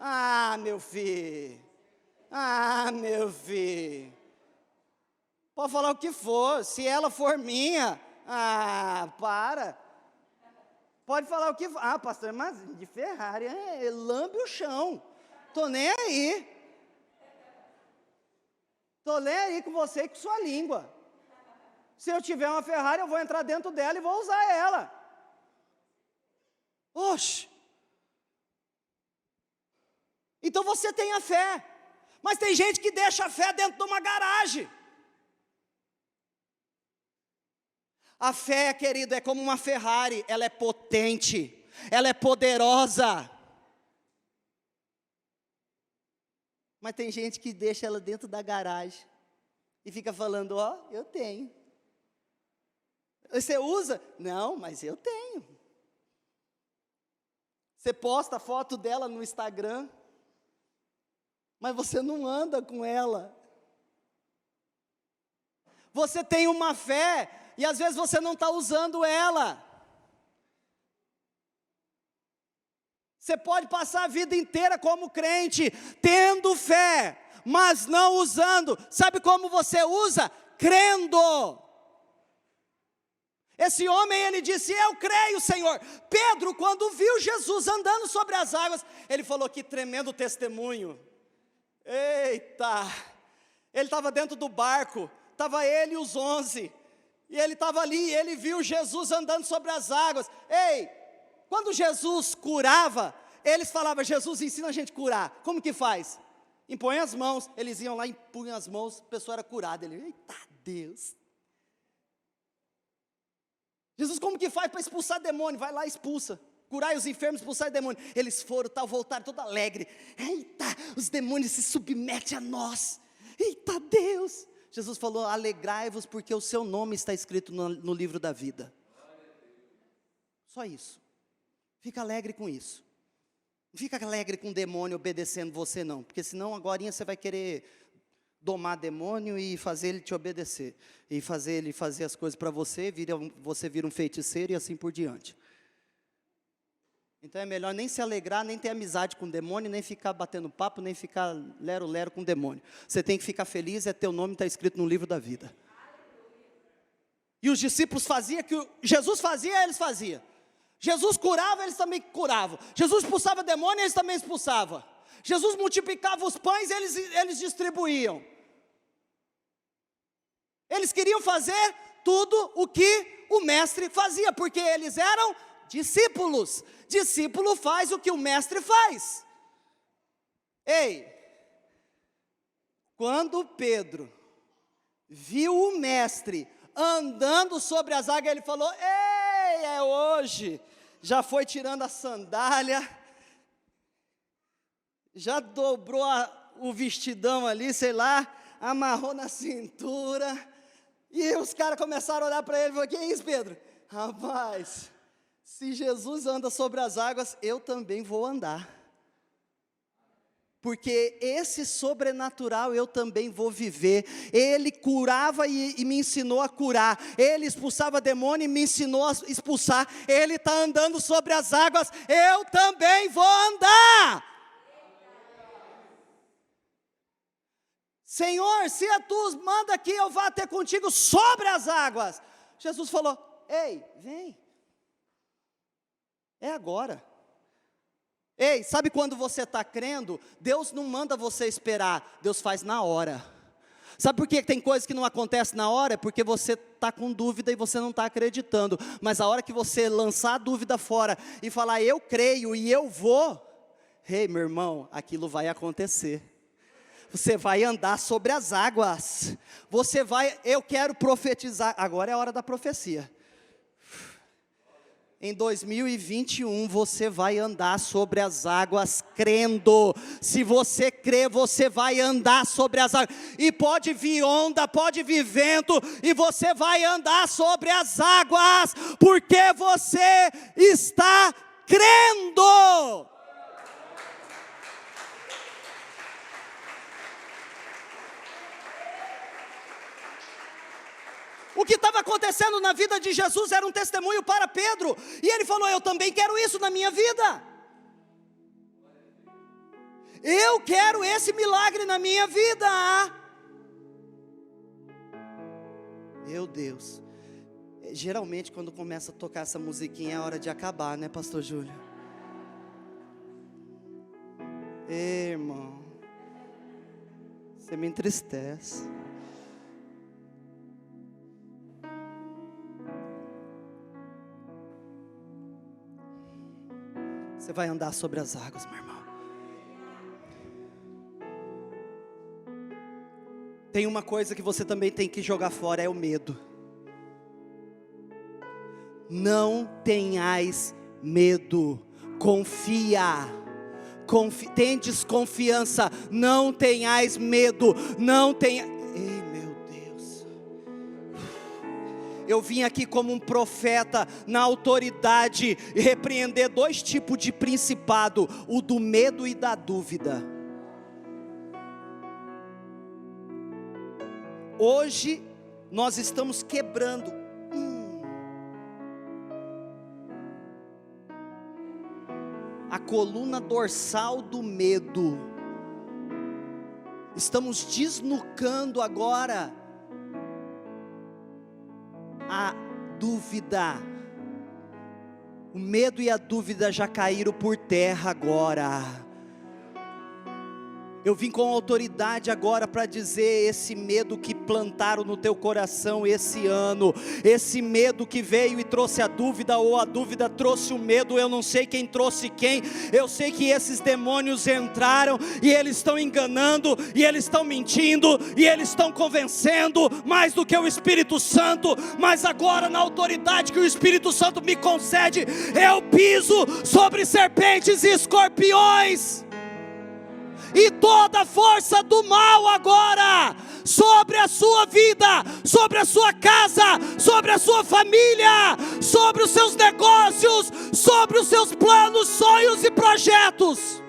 Speaker 3: ah, meu filho, pode falar o que for, se ela for minha, para. Pode falar o que for. Pastor, mas de Ferrari, lambe o chão. Tô nem aí com você e com sua língua. Se eu tiver uma Ferrari, eu vou entrar dentro dela e vou usar ela. Oxe. Então você tem a fé, mas tem gente que deixa a fé dentro de uma garagem. A fé, querido, é como uma Ferrari, ela é potente, ela é poderosa. Mas tem gente que deixa ela dentro da garagem e fica falando: ó, eu tenho. Você usa? Não, mas eu tenho. Você posta a foto dela no Instagram, mas você não anda com ela. Você tem uma fé e às vezes você não está usando ela. Você pode passar a vida inteira como crente, tendo fé, mas não usando. Sabe como você usa? Crendo. Esse homem, ele disse, eu creio, Senhor. Pedro, quando viu Jesus andando sobre as águas, ele falou, que tremendo testemunho. Eita, ele estava dentro do barco, estava ele e os 11, e ele estava ali, e ele viu Jesus andando sobre as águas. Ei, quando Jesus curava, eles falavam, Jesus ensina a gente a curar. Como que faz? Impõe as mãos. Eles iam lá, impunham as mãos, a pessoa era curada. Ele, eita Deus. Jesus, como que faz para expulsar demônio? Vai lá e expulsa. Curai os enfermos, expulsar demônio. Eles foram, voltaram todo alegre. Eita, os demônios se submetem a nós. Eita Deus. Jesus falou, alegrai-vos porque o seu nome está escrito no livro da vida. Só isso. Fica alegre com isso. Não fica alegre com o demônio obedecendo você não. Porque senão agora você vai querer domar demônio e fazer ele te obedecer. E fazer ele fazer as coisas para você, você vira um feiticeiro e assim por diante. Então é melhor nem se alegrar, nem ter amizade com o demônio, nem ficar batendo papo, nem ficar lero-lero com o demônio. Você tem que ficar feliz, teu nome está escrito no livro da vida. E os discípulos faziam que Jesus fazia, eles faziam. Jesus curava, eles também curavam. Jesus expulsava demônio, eles também expulsavam. Jesus multiplicava os pães, eles distribuíam. Eles queriam fazer tudo o que o mestre fazia, porque eles eram discípulos. Discípulo faz o que o mestre faz. Ei, quando Pedro viu o mestre andando sobre as águas, ele falou, ei, é hoje. Já foi tirando a sandália, já dobrou o vestidão ali, sei lá, amarrou na cintura, e os caras começaram a olhar para ele e falaram, que é isso, Pedro? Rapaz, se Jesus anda sobre as águas, eu também vou andar. Porque esse sobrenatural eu também vou viver. Ele curava e me ensinou a curar. Ele expulsava demônio e me ensinou a expulsar. Ele está andando sobre as águas, eu também vou andar. Senhor, se tu manda que eu vá ter contigo sobre as águas. Jesus falou, ei, vem. É agora. Ei, sabe quando você está crendo, Deus não manda você esperar, Deus faz na hora. Sabe por que tem coisas que não acontecem na hora? É porque você está com dúvida e você não está acreditando. Mas a hora que você lançar a dúvida fora e falar, eu creio e eu vou, ei, meu irmão, aquilo vai acontecer. Você vai andar sobre as águas. Eu quero profetizar, agora é a hora da profecia. Em 2021 você vai andar sobre as águas crendo. Se você crê, você vai andar sobre as águas. E pode vir onda, pode vir vento, e você vai andar sobre as águas, porque você está crendo. O que estava acontecendo na vida de Jesus era um testemunho para Pedro. E ele falou, eu também quero isso na minha vida. Eu quero esse milagre na minha vida. Meu Deus. Geralmente quando começa a tocar essa musiquinha é hora de acabar, né, pastor Júlio? Ei, irmão. Você me entristece. Você vai andar sobre as águas, meu irmão. Tem uma coisa que você também tem que jogar fora, é o medo. Não tenhais medo, confia. Tendes confiança, não tenhais medo, não tenha. Ei, meu Deus. Eu vim aqui como um profeta na autoridade repreender dois tipos de principado, o do medo e da dúvida. Hoje nós estamos quebrando a coluna dorsal do medo. Estamos desnucando agora a dúvida. O medo e a dúvida já caíram por terra agora. Eu vim com autoridade agora para dizer: esse medo que plantaram no teu coração esse ano, esse medo que veio e trouxe a dúvida, ou a dúvida trouxe o medo, eu não sei quem trouxe quem, eu sei que esses demônios entraram, e eles estão enganando, e eles estão mentindo, e eles estão convencendo, mais do que o Espírito Santo, mas agora na autoridade que o Espírito Santo me concede, eu piso sobre serpentes e escorpiões, e toda a força do mal agora, sobre a sua vida, sobre a sua casa, sobre a sua família, sobre os seus negócios, sobre os seus planos, sonhos e projetos,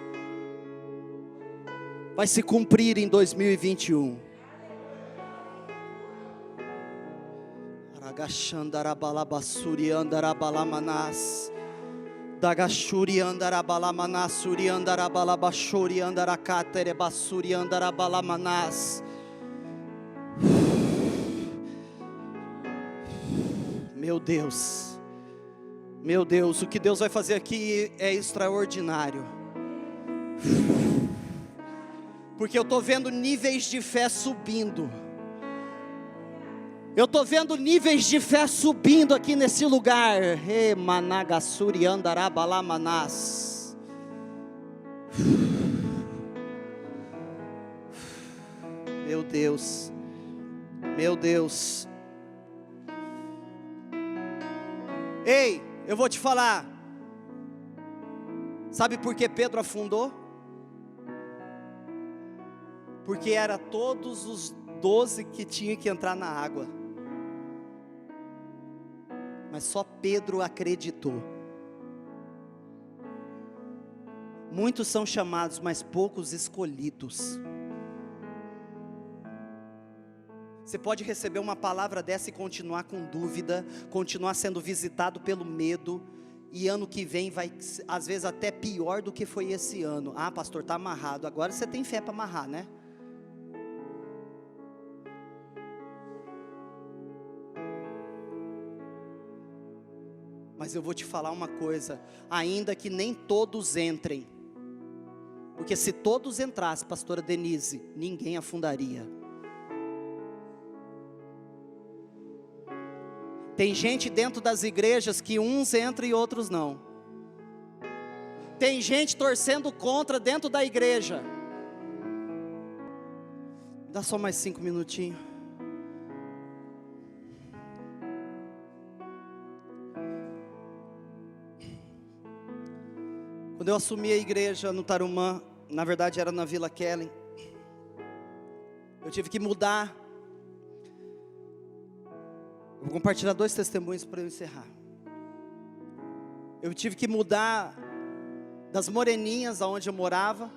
Speaker 3: vai se cumprir em 2021. Aragashandarabalabasuri andarabalamanás. Dagashuri andarabalamanasuri andarabalabashuri andarakaterebasuri andarabalamanás. Meu Deus, o que Deus vai fazer aqui é extraordinário. Porque eu estou vendo níveis de fé subindo. Eu estou vendo níveis de fé subindo aqui nesse lugar. Managasuri andarabalamanás. Meu Deus, meu Deus. Ei, eu vou te falar. Sabe por que Pedro afundou? Porque era todos os 12 que tinham que entrar na água. Mas só Pedro acreditou. Muitos são chamados, mas poucos escolhidos. Você pode receber uma palavra dessa e continuar com dúvida, continuar sendo visitado pelo medo, e ano que vem vai, às vezes, até pior do que foi esse ano. Ah, pastor, está amarrado. Agora você tem fé para amarrar, né? Mas eu vou te falar uma coisa, ainda que nem todos entrem, porque se todos entrassem, pastora Denise, ninguém afundaria. Tem gente dentro das igrejas que uns entram e outros não. Tem gente torcendo contra dentro da igreja. Dá só mais 5 minutinhos. Quando eu assumi a igreja no Tarumã, na verdade era na Vila Kellen, eu tive que mudar. Eu vou compartilhar 2 testemunhos para eu encerrar. Eu tive que mudar das Moreninhas, aonde eu morava,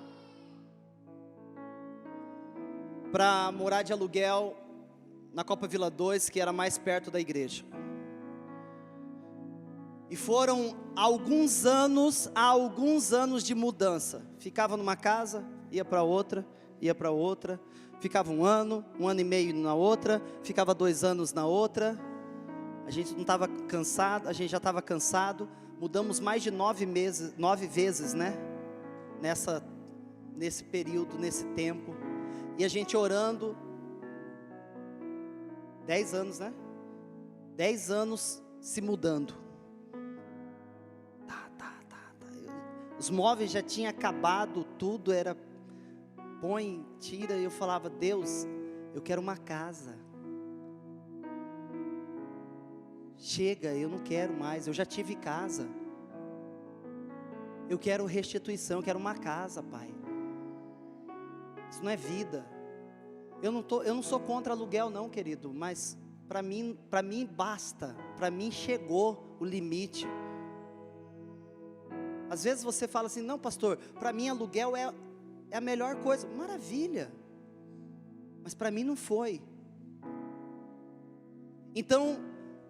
Speaker 3: para morar de aluguel na Copa Vila 2, que era mais perto da igreja. E foram alguns anos de mudança. Ficava numa casa, ia para outra, ficava um ano e meio na outra, ficava 2 anos na outra. A gente não estava cansado, a gente já estava cansado. Mudamos mais de 9 vezes, né? Nesse período, nesse tempo. E a gente orando. 10 anos, né? 10 anos se mudando. Os móveis já tinham acabado, tudo era põe, tira, e eu falava: Deus, eu quero uma casa. Chega, eu não quero mais, eu já tive casa. Eu quero restituição, eu quero uma casa, Pai. Isso não é vida. Eu não sou contra aluguel não, querido, mas para mim basta, para mim chegou o limite. Às vezes você fala assim: não, pastor, para mim aluguel é a melhor coisa. Maravilha, mas para mim não foi. Então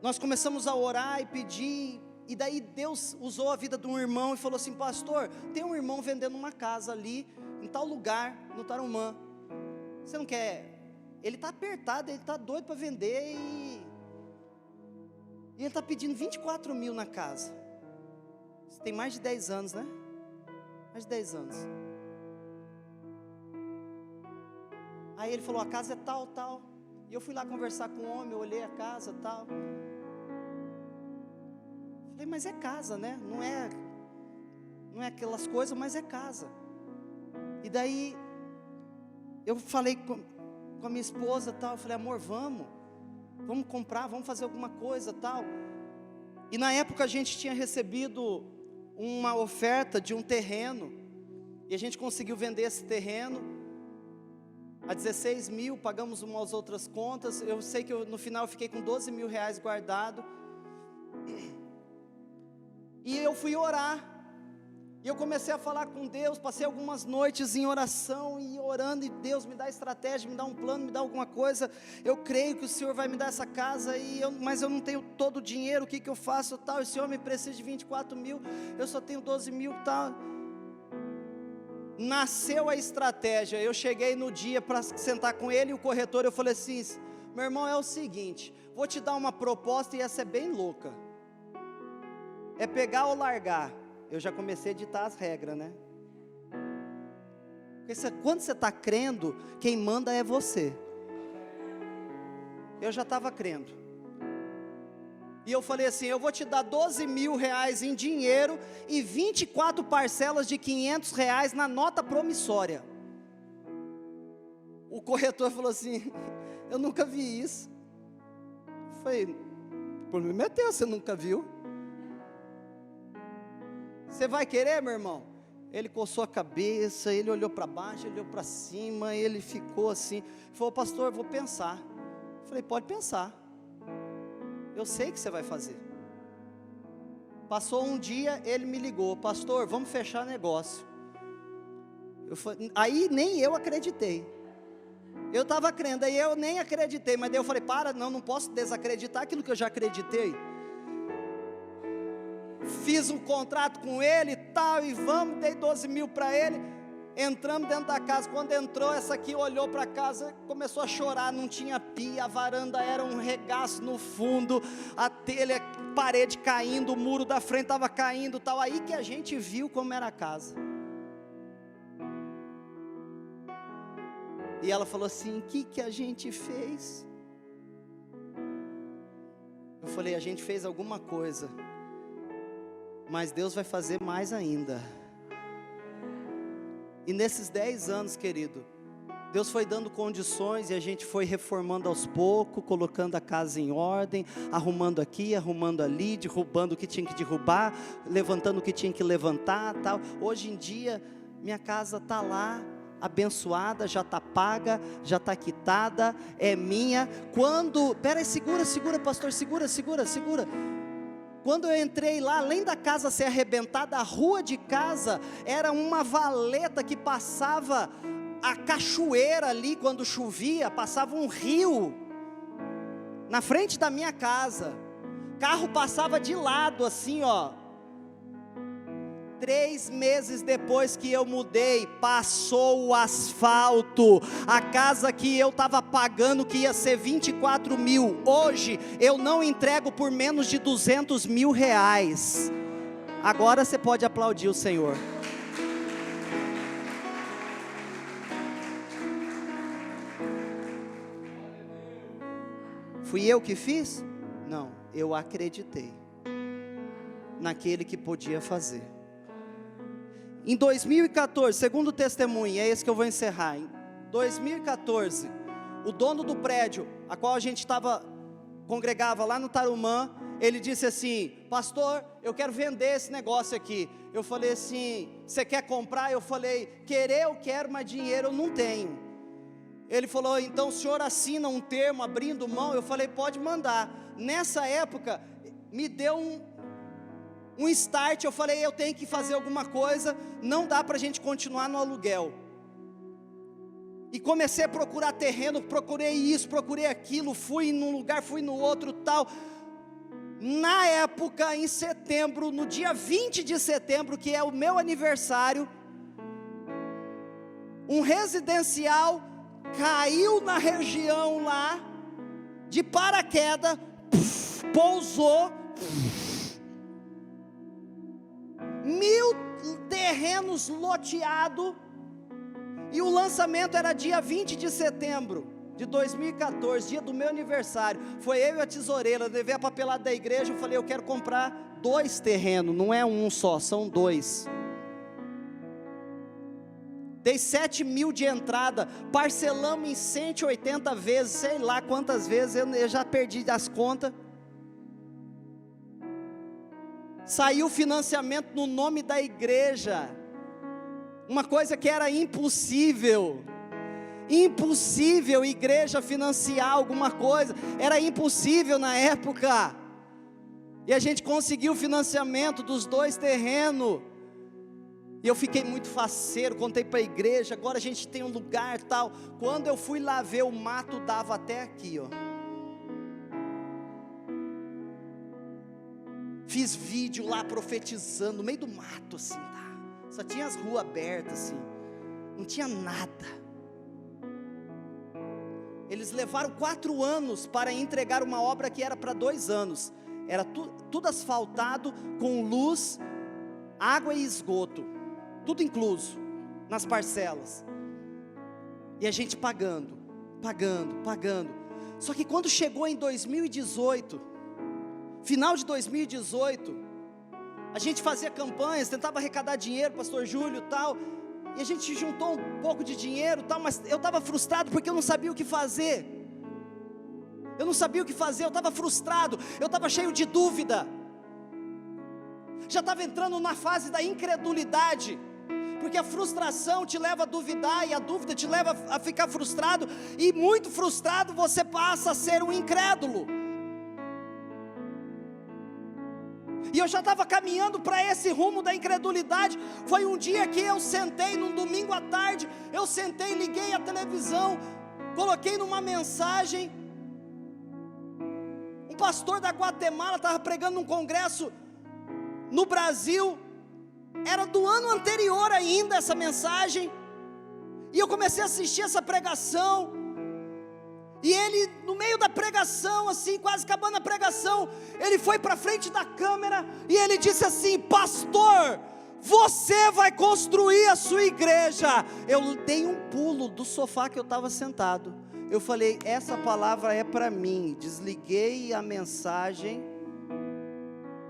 Speaker 3: nós começamos a orar e pedir, e daí Deus usou a vida de um irmão e falou assim: pastor, tem um irmão vendendo uma casa ali, em tal lugar, no Tarumã. Você não quer? Ele está apertado, ele está doido para vender e ele está pedindo 24 mil na casa. Isso tem mais de 10 anos, né? Mais de 10 anos. Aí ele falou, a casa é tal, tal. E eu fui lá conversar com o homem, eu olhei a casa, tal. Falei, mas é casa, né? Não é aquelas coisas, mas é casa. E daí, eu falei com a minha esposa, tal. Eu falei, amor, vamos comprar, vamos fazer alguma coisa, tal. E na época a gente tinha recebido uma oferta de um terreno. E a gente conseguiu vender esse terreno a 16 mil, pagamos umas outras contas. Eu sei que no final eu fiquei com 12 mil reais guardado. E eu fui orar. E eu comecei a falar com Deus, passei algumas noites em oração e orando, e Deus me dá estratégia, me dá um plano, me dá alguma coisa. Eu creio que o Senhor vai me dar essa casa, mas eu não tenho todo o dinheiro, o que eu faço, tal? Esse homem precisa de 24 mil, eu só tenho 12 mil, tal. Nasceu a estratégia. Eu cheguei no dia para sentar com ele e o corretor, eu falei assim, meu irmão, é o seguinte, vou te dar uma proposta e essa é bem louca, é pegar ou largar. Eu já comecei a ditar as regras, né? Porque quando você está crendo, quem manda é você. Eu já estava crendo. E eu falei assim, eu vou te dar 12 mil reais em dinheiro e 24 parcelas de 500 reais na nota promissória. O corretor falou assim, eu nunca vi isso. Eu falei, o problema é teu, você nunca viu? Você vai querer, meu irmão? Ele coçou a cabeça, ele olhou para baixo, ele olhou para cima, ele ficou assim. Ele falou, pastor, eu vou pensar. Eu falei, pode pensar. Eu sei o que você vai fazer. Passou um dia, ele me ligou, pastor, vamos fechar negócio. Aí nem eu acreditei. Eu estava crendo, aí eu nem acreditei, mas daí eu falei, não posso desacreditar aquilo que eu já acreditei. Fiz um contrato com ele e tal, e dei 12 mil para ele, entramos dentro da casa. Quando entrou, essa aqui olhou para a casa, começou a chorar, não tinha pia, a varanda era um regaço no fundo, a telha, parede caindo, o muro da frente estava caindo, tal. Aí que a gente viu como era a casa. E ela falou assim, o que a gente fez? Eu falei, a gente fez alguma coisa, mas Deus vai fazer mais ainda. E nesses 10 anos, querido, Deus foi dando condições e a gente foi reformando aos poucos, colocando a casa em ordem, arrumando aqui, arrumando ali, derrubando o que tinha que derrubar, levantando o que tinha que levantar, tal. Hoje em dia, minha casa está lá, abençoada, já está paga, já está quitada, é minha. Peraí, segura pastor, segura. Quando eu entrei lá, além da casa ser arrebentada, a rua de casa era uma valeta que passava a cachoeira ali, quando chovia, passava um rio na frente da minha casa, carro passava de lado assim, ó. 3 meses depois que eu mudei, passou o asfalto. A casa que eu estava pagando, que ia ser 24 mil, hoje eu não entrego por menos de 200 mil reais. Agora você pode aplaudir o Senhor. Fui eu que fiz? Não, eu acreditei naquele que podia fazer. Em 2014, segundo testemunho, é esse que eu vou encerrar. Em 2014, o dono do prédio, a qual a gente congregava lá no Tarumã, ele disse assim, pastor, eu quero vender esse negócio aqui. Eu falei assim, você quer comprar? Eu falei, querer eu quero, mas dinheiro eu não tenho. Ele falou, então o senhor assina um termo abrindo mão? Eu falei, pode mandar. Nessa época, me deu um start, eu falei, eu tenho que fazer alguma coisa, não dá para a gente continuar no aluguel. E comecei a procurar terreno, procurei isso, procurei aquilo, fui num lugar, fui no outro, tal. Na época, em setembro, no dia 20 de setembro, que é o meu aniversário, um residencial caiu na região lá, de paraquedas, pousou, 1000 terrenos loteados, e o lançamento era dia 20 de setembro de 2014, dia do meu aniversário. Foi eu e a tesoureira, eu levei a papelada da igreja, eu falei, eu quero comprar 2 terrenos, não é um só, são 2. Dei 7.000 de entrada, parcelamos em 180 vezes, sei lá quantas vezes, eu já perdi as contas. Saiu financiamento no nome da igreja, uma coisa que era impossível, igreja financiar alguma coisa, era impossível na época, e a gente conseguiu o financiamento dos 2 terrenos, e eu fiquei muito faceiro, contei para a igreja, agora a gente tem um lugar tal. Quando eu fui lá ver, o mato dava até aqui, ó. Fiz vídeo lá profetizando, no meio do mato assim, tá? Só tinha as ruas abertas assim, não tinha nada. Eles levaram 4 anos para entregar uma obra que era para 2 anos. Era tudo asfaltado, com luz, água e esgoto, tudo incluso, nas parcelas, e a gente pagando, só que quando chegou em 2018, final de 2018, a gente fazia campanhas, tentava arrecadar dinheiro, pastor Júlio e tal, e a gente juntou um pouco de dinheiro tal, mas eu estava frustrado, porque eu não sabia o que fazer, eu estava frustrado, eu estava cheio de dúvida, já estava entrando na fase da incredulidade, porque a frustração te leva a duvidar, e a dúvida te leva a ficar frustrado, e muito frustrado você passa a ser um incrédulo, e eu já estava caminhando para esse rumo da incredulidade. Foi um dia que eu sentei, num domingo à tarde, eu sentei, liguei a televisão, coloquei numa mensagem, um pastor da Guatemala estava pregando num congresso no Brasil, era do ano anterior ainda essa mensagem, e eu comecei a assistir essa pregação, e ele, no meio da pregação, assim, quase acabando a pregação, ele foi para frente da câmera, e ele disse assim: pastor, você vai construir a sua igreja. Eu dei um pulo do sofá que eu estava sentado, eu falei, essa palavra é para mim. Desliguei a mensagem,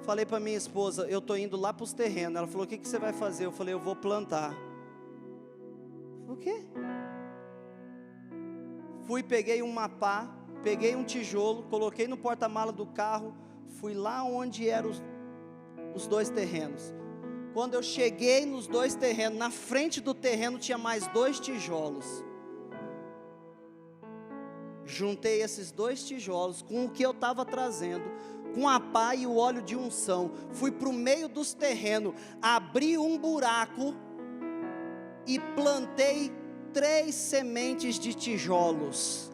Speaker 3: falei para minha esposa, eu estou indo lá para os terrenos. Ela falou, o que você vai fazer? Eu falei, eu vou plantar. O quê? Fui, peguei uma pá, peguei um tijolo, coloquei no porta-mala do carro, fui lá onde eram os 2 terrenos. Quando eu cheguei nos 2 terrenos, na frente do terreno tinha mais 2 tijolos. Juntei esses 2 tijolos com o que eu estava trazendo, com a pá e o óleo de unção, fui para o meio dos terrenos, abri um buraco e plantei 3 sementes de tijolos,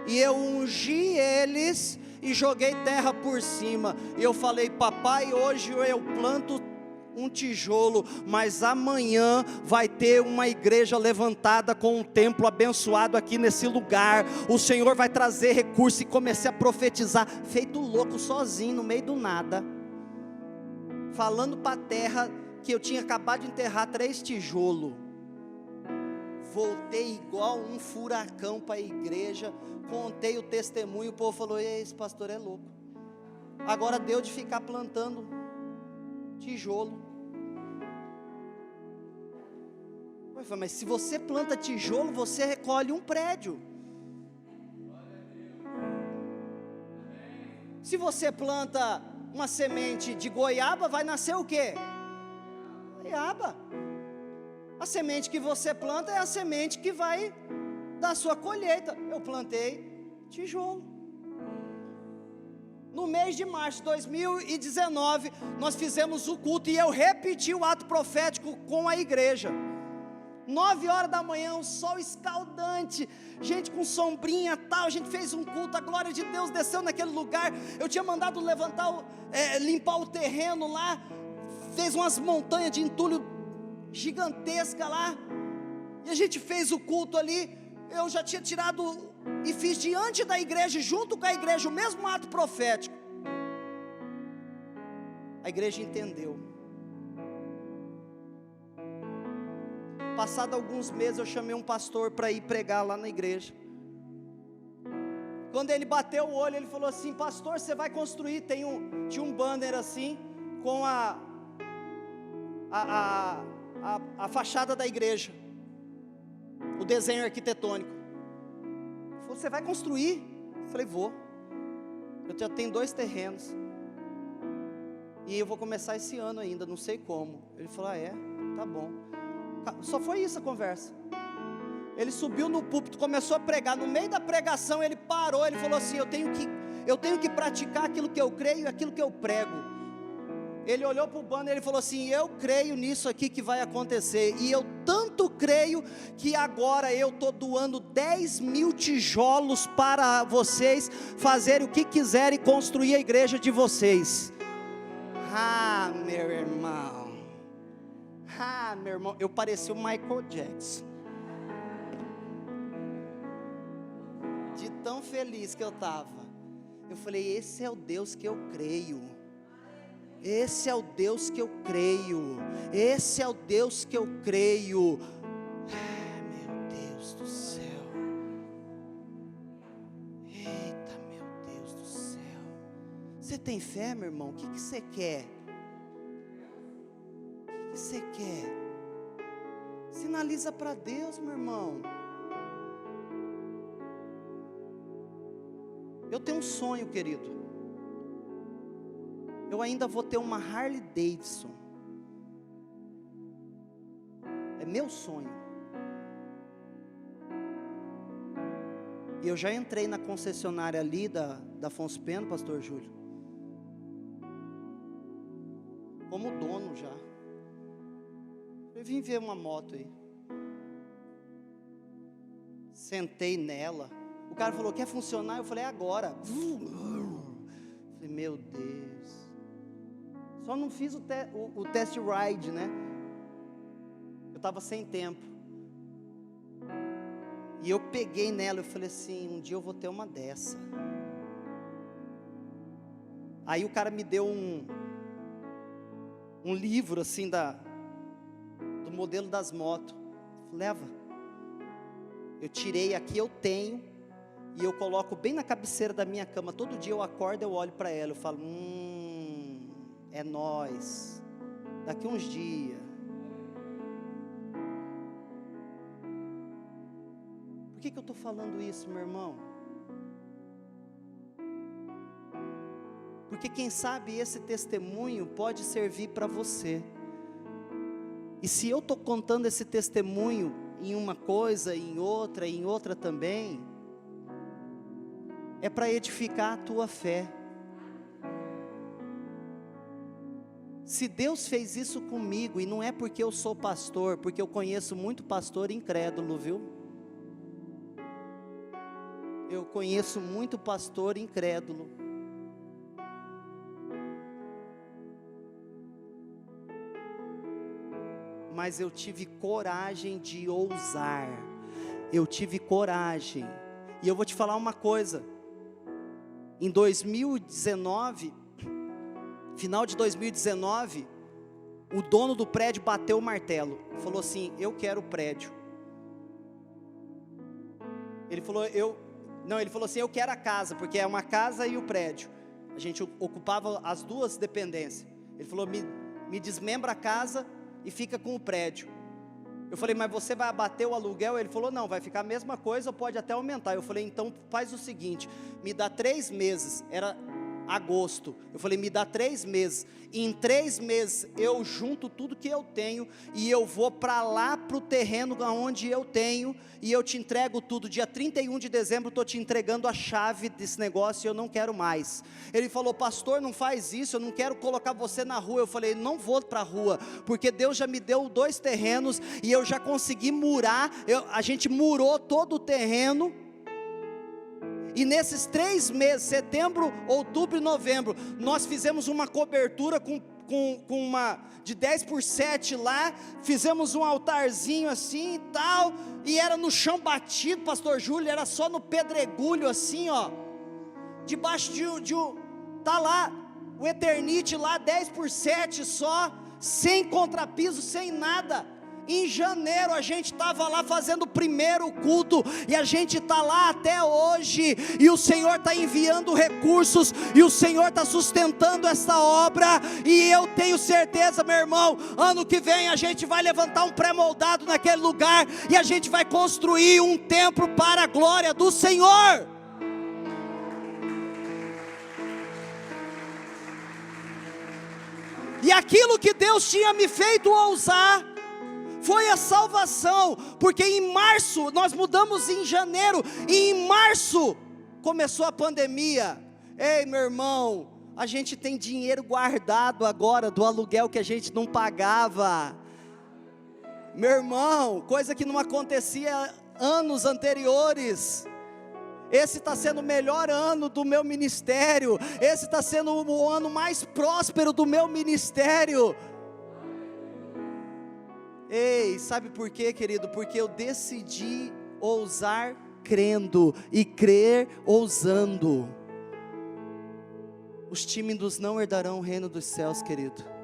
Speaker 3: e eu ungi eles e joguei terra por cima, e eu falei, papai, hoje eu planto um tijolo, mas amanhã vai ter uma igreja levantada com um templo abençoado aqui nesse lugar, o Senhor vai trazer recurso. E comecei a profetizar, feito louco, sozinho, no meio do nada, falando para a terra, que eu tinha acabado de enterrar 3 tijolos, voltei igual um furacão para a igreja, contei o testemunho, o povo falou, esse pastor é louco, agora deu de ficar plantando tijolo. Eu falei, mas se você planta tijolo, você recolhe um prédio. Se você planta uma semente de goiaba, vai nascer o quê? Goiaba. A semente que você planta é a semente que vai dar a sua colheita. Eu plantei tijolo. No mês de março de 2019, nós fizemos o culto, e eu repeti o ato profético com a igreja. 9 horas da manhã, um sol escaldante, gente com sombrinha tal, a gente fez um culto, a glória de Deus desceu naquele lugar. Eu tinha mandado limpar o terreno lá, fez umas montanhas de entulho gigantesca lá, e a gente fez o culto ali. eu já tinha tirado e fiz diante da igreja, junto com a igreja, o mesmo ato profético. A igreja entendeu. Passado alguns meses, eu chamei um pastor para ir pregar lá na igreja. Quando ele bateu o olho, ele falou assim: pastor, você vai construir, tinha um banner assim, com a fachada da igreja, o desenho arquitetônico. Ele falou: você vai construir? Eu falei: vou. Eu já tenho 2 terrenos, e eu vou começar esse ano ainda, não sei como. Ele falou: ah, é? Tá bom. Só foi isso a conversa. Ele subiu no púlpito, começou a pregar. No meio da pregação ele parou, ele falou assim: eu tenho que praticar aquilo que eu creio e aquilo que eu prego. Ele olhou para o banner e ele falou assim: eu creio nisso aqui que vai acontecer, e eu tanto creio que agora eu estou doando 10.000 tijolos para vocês fazerem o que quiserem, construir a igreja de vocês. Ah, meu irmão, eu parecia o Michael Jackson, de tão feliz que eu estava. Eu falei: esse é o Deus que eu creio, esse é o Deus que eu creio, esse é o Deus que eu creio. Meu Deus do céu, eita, meu Deus do céu. Você tem fé, meu irmão? O que você quer? O que você quer? Sinaliza para Deus, meu irmão. Eu tenho um sonho, querido. Eu ainda vou ter uma Harley Davidson. É meu sonho. E eu já entrei na concessionária ali da Afonso Pena, pastor Júlio, como dono já. Eu vim ver uma moto aí. Sentei nela. O cara falou: quer funcionar? Eu falei: agora. Falei: meu Deus. Só não fiz o test ride, né? Eu estava sem tempo. E eu peguei nela, eu falei assim: um dia eu vou ter uma dessa. Aí o cara me deu um livro assim do modelo das motos. Leva. Eu tirei aqui, eu tenho, e eu coloco bem na cabeceira da minha cama. Todo dia eu acordo, eu olho para ela, eu falo: é nós. Daqui uns dias. Por que eu estou falando isso, meu irmão? Porque quem sabe esse testemunho pode servir para você. E se eu estou contando esse testemunho em uma coisa, em outra também, é para edificar a tua fé. Se Deus fez isso comigo, e não é porque eu sou pastor, porque eu conheço muito pastor incrédulo, viu? Eu conheço muito pastor incrédulo. Mas eu tive coragem de ousar. Eu tive coragem. E eu vou te falar uma coisa. Em 2019, final de 2019, o dono do prédio bateu o martelo. Falou assim: eu quero o prédio. Ele falou assim: eu quero a casa, porque é uma casa e o prédio. A gente ocupava as 2 dependências. Ele falou: me desmembra a casa e fica com o prédio. Eu falei: mas você vai abater o aluguel? Ele falou: não, vai ficar a mesma coisa ou pode até aumentar. Eu falei: então faz o seguinte, me dá 3 meses, era agosto. Eu falei: me dá 3 meses, em 3 meses eu junto tudo que eu tenho e eu vou para lá para o terreno onde eu tenho e eu te entrego tudo. Dia 31 de dezembro estou te entregando a chave desse negócio e eu não quero mais. Ele falou: pastor, não faz isso, eu não quero colocar você na rua. Eu falei: não vou para a rua, porque Deus já me deu 2 terrenos e eu já consegui murar. A gente murou todo o terreno. E nesses 3 meses, setembro, outubro e novembro, nós fizemos uma cobertura com com uma de 10 por 7 lá, fizemos um altarzinho assim e tal, e era no chão batido, pastor Júlio, era só no pedregulho assim, ó, debaixo tá lá, o Eternite lá, 10 por 7 só, sem contrapiso, sem nada. Em janeiro a gente estava lá fazendo o primeiro culto, e a gente está lá até hoje, e o Senhor está enviando recursos, e o Senhor está sustentando essa obra, e eu tenho certeza, meu irmão, ano que vem a gente vai levantar um pré-moldado naquele lugar, e a gente vai construir um templo para a glória do Senhor. E aquilo que Deus tinha me feito ousar foi a salvação, porque em março, nós mudamos em janeiro, e em março começou a pandemia. Ei, meu irmão, a gente tem dinheiro guardado agora do aluguel que a gente não pagava. Meu irmão, coisa que não acontecia anos anteriores. Esse está sendo o melhor ano do meu ministério, esse está sendo o ano mais próspero do meu ministério. Ei, sabe por quê, querido? Porque eu decidi ousar crendo e crer ousando. Os tímidos não herdarão o reino dos céus, querido.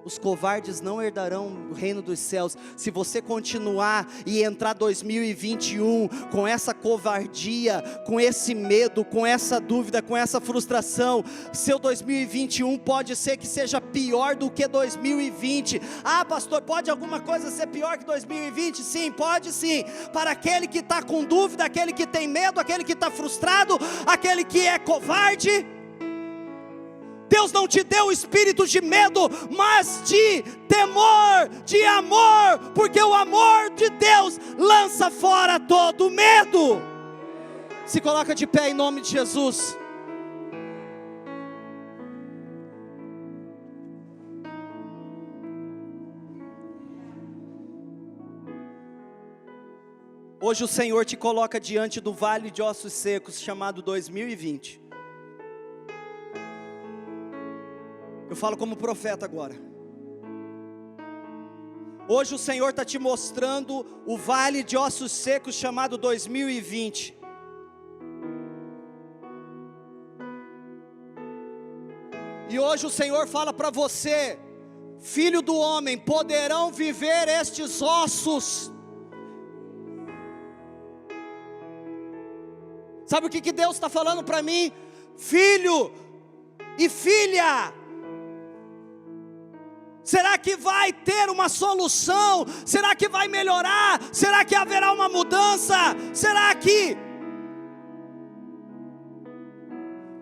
Speaker 3: Os covardes não herdarão o reino dos céus. Se você continuar e entrar 2021 com essa covardia, com esse medo, com essa dúvida, com essa frustração, seu 2021 pode ser que seja pior do que 2020. Ah, pastor, pode alguma coisa ser pior que 2020? Sim, pode sim. Para aquele que está com dúvida, aquele que tem medo, aquele que está frustrado, aquele que é covarde. Deus não te deu o espírito de medo, mas de temor, de amor, porque o amor de Deus lança fora todo medo. Se coloca de pé em nome de Jesus. Hoje o Senhor te coloca diante do vale de ossos secos, chamado 2020. Eu falo como profeta agora. Hoje o Senhor está te mostrando o vale de ossos secos chamado 2020. E hoje o Senhor fala para você: filho do homem, poderão viver estes ossos? Sabe o que Deus está falando para mim? Filho e filha, será que vai ter uma solução? Será que vai melhorar? Será que haverá uma mudança? Será que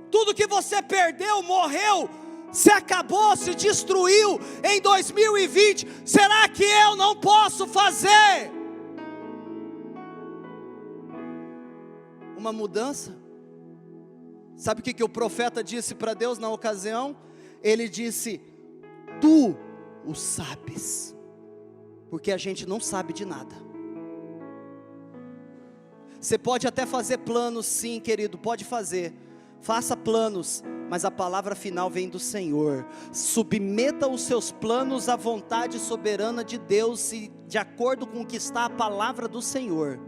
Speaker 3: tudo que você perdeu, morreu, se acabou, se destruiu em 2020, será que eu não posso fazer uma mudança? Sabe o que o profeta disse para Deus na ocasião? Ele disse: tu o sabes, porque a gente não sabe de nada. Você pode até fazer planos, sim, querido, pode fazer, faça planos, mas a palavra final vem do Senhor. Submeta os seus planos à vontade soberana de Deus, e de acordo com o que está a palavra do Senhor.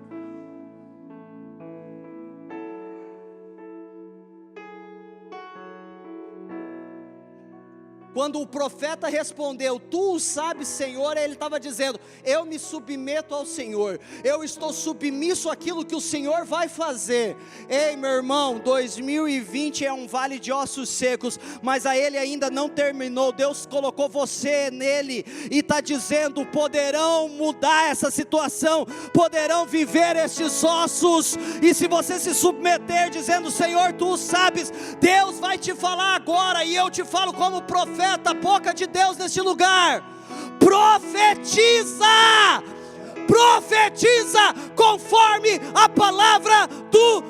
Speaker 3: Quando o profeta respondeu, tu o sabes, Senhor, ele estava dizendo, eu me submeto ao Senhor, eu estou submisso àquilo que o Senhor vai fazer. Ei, meu irmão, 2020 é um vale de ossos secos, mas a ele ainda não terminou. Deus colocou você nele e está dizendo, poderão mudar essa situação, poderão viver esses ossos. E se você se submeter dizendo, Senhor, tu o sabes, Deus vai te falar agora, e eu te falo como profeta, a boca de Deus neste lugar: profetiza, profetiza conforme a palavra do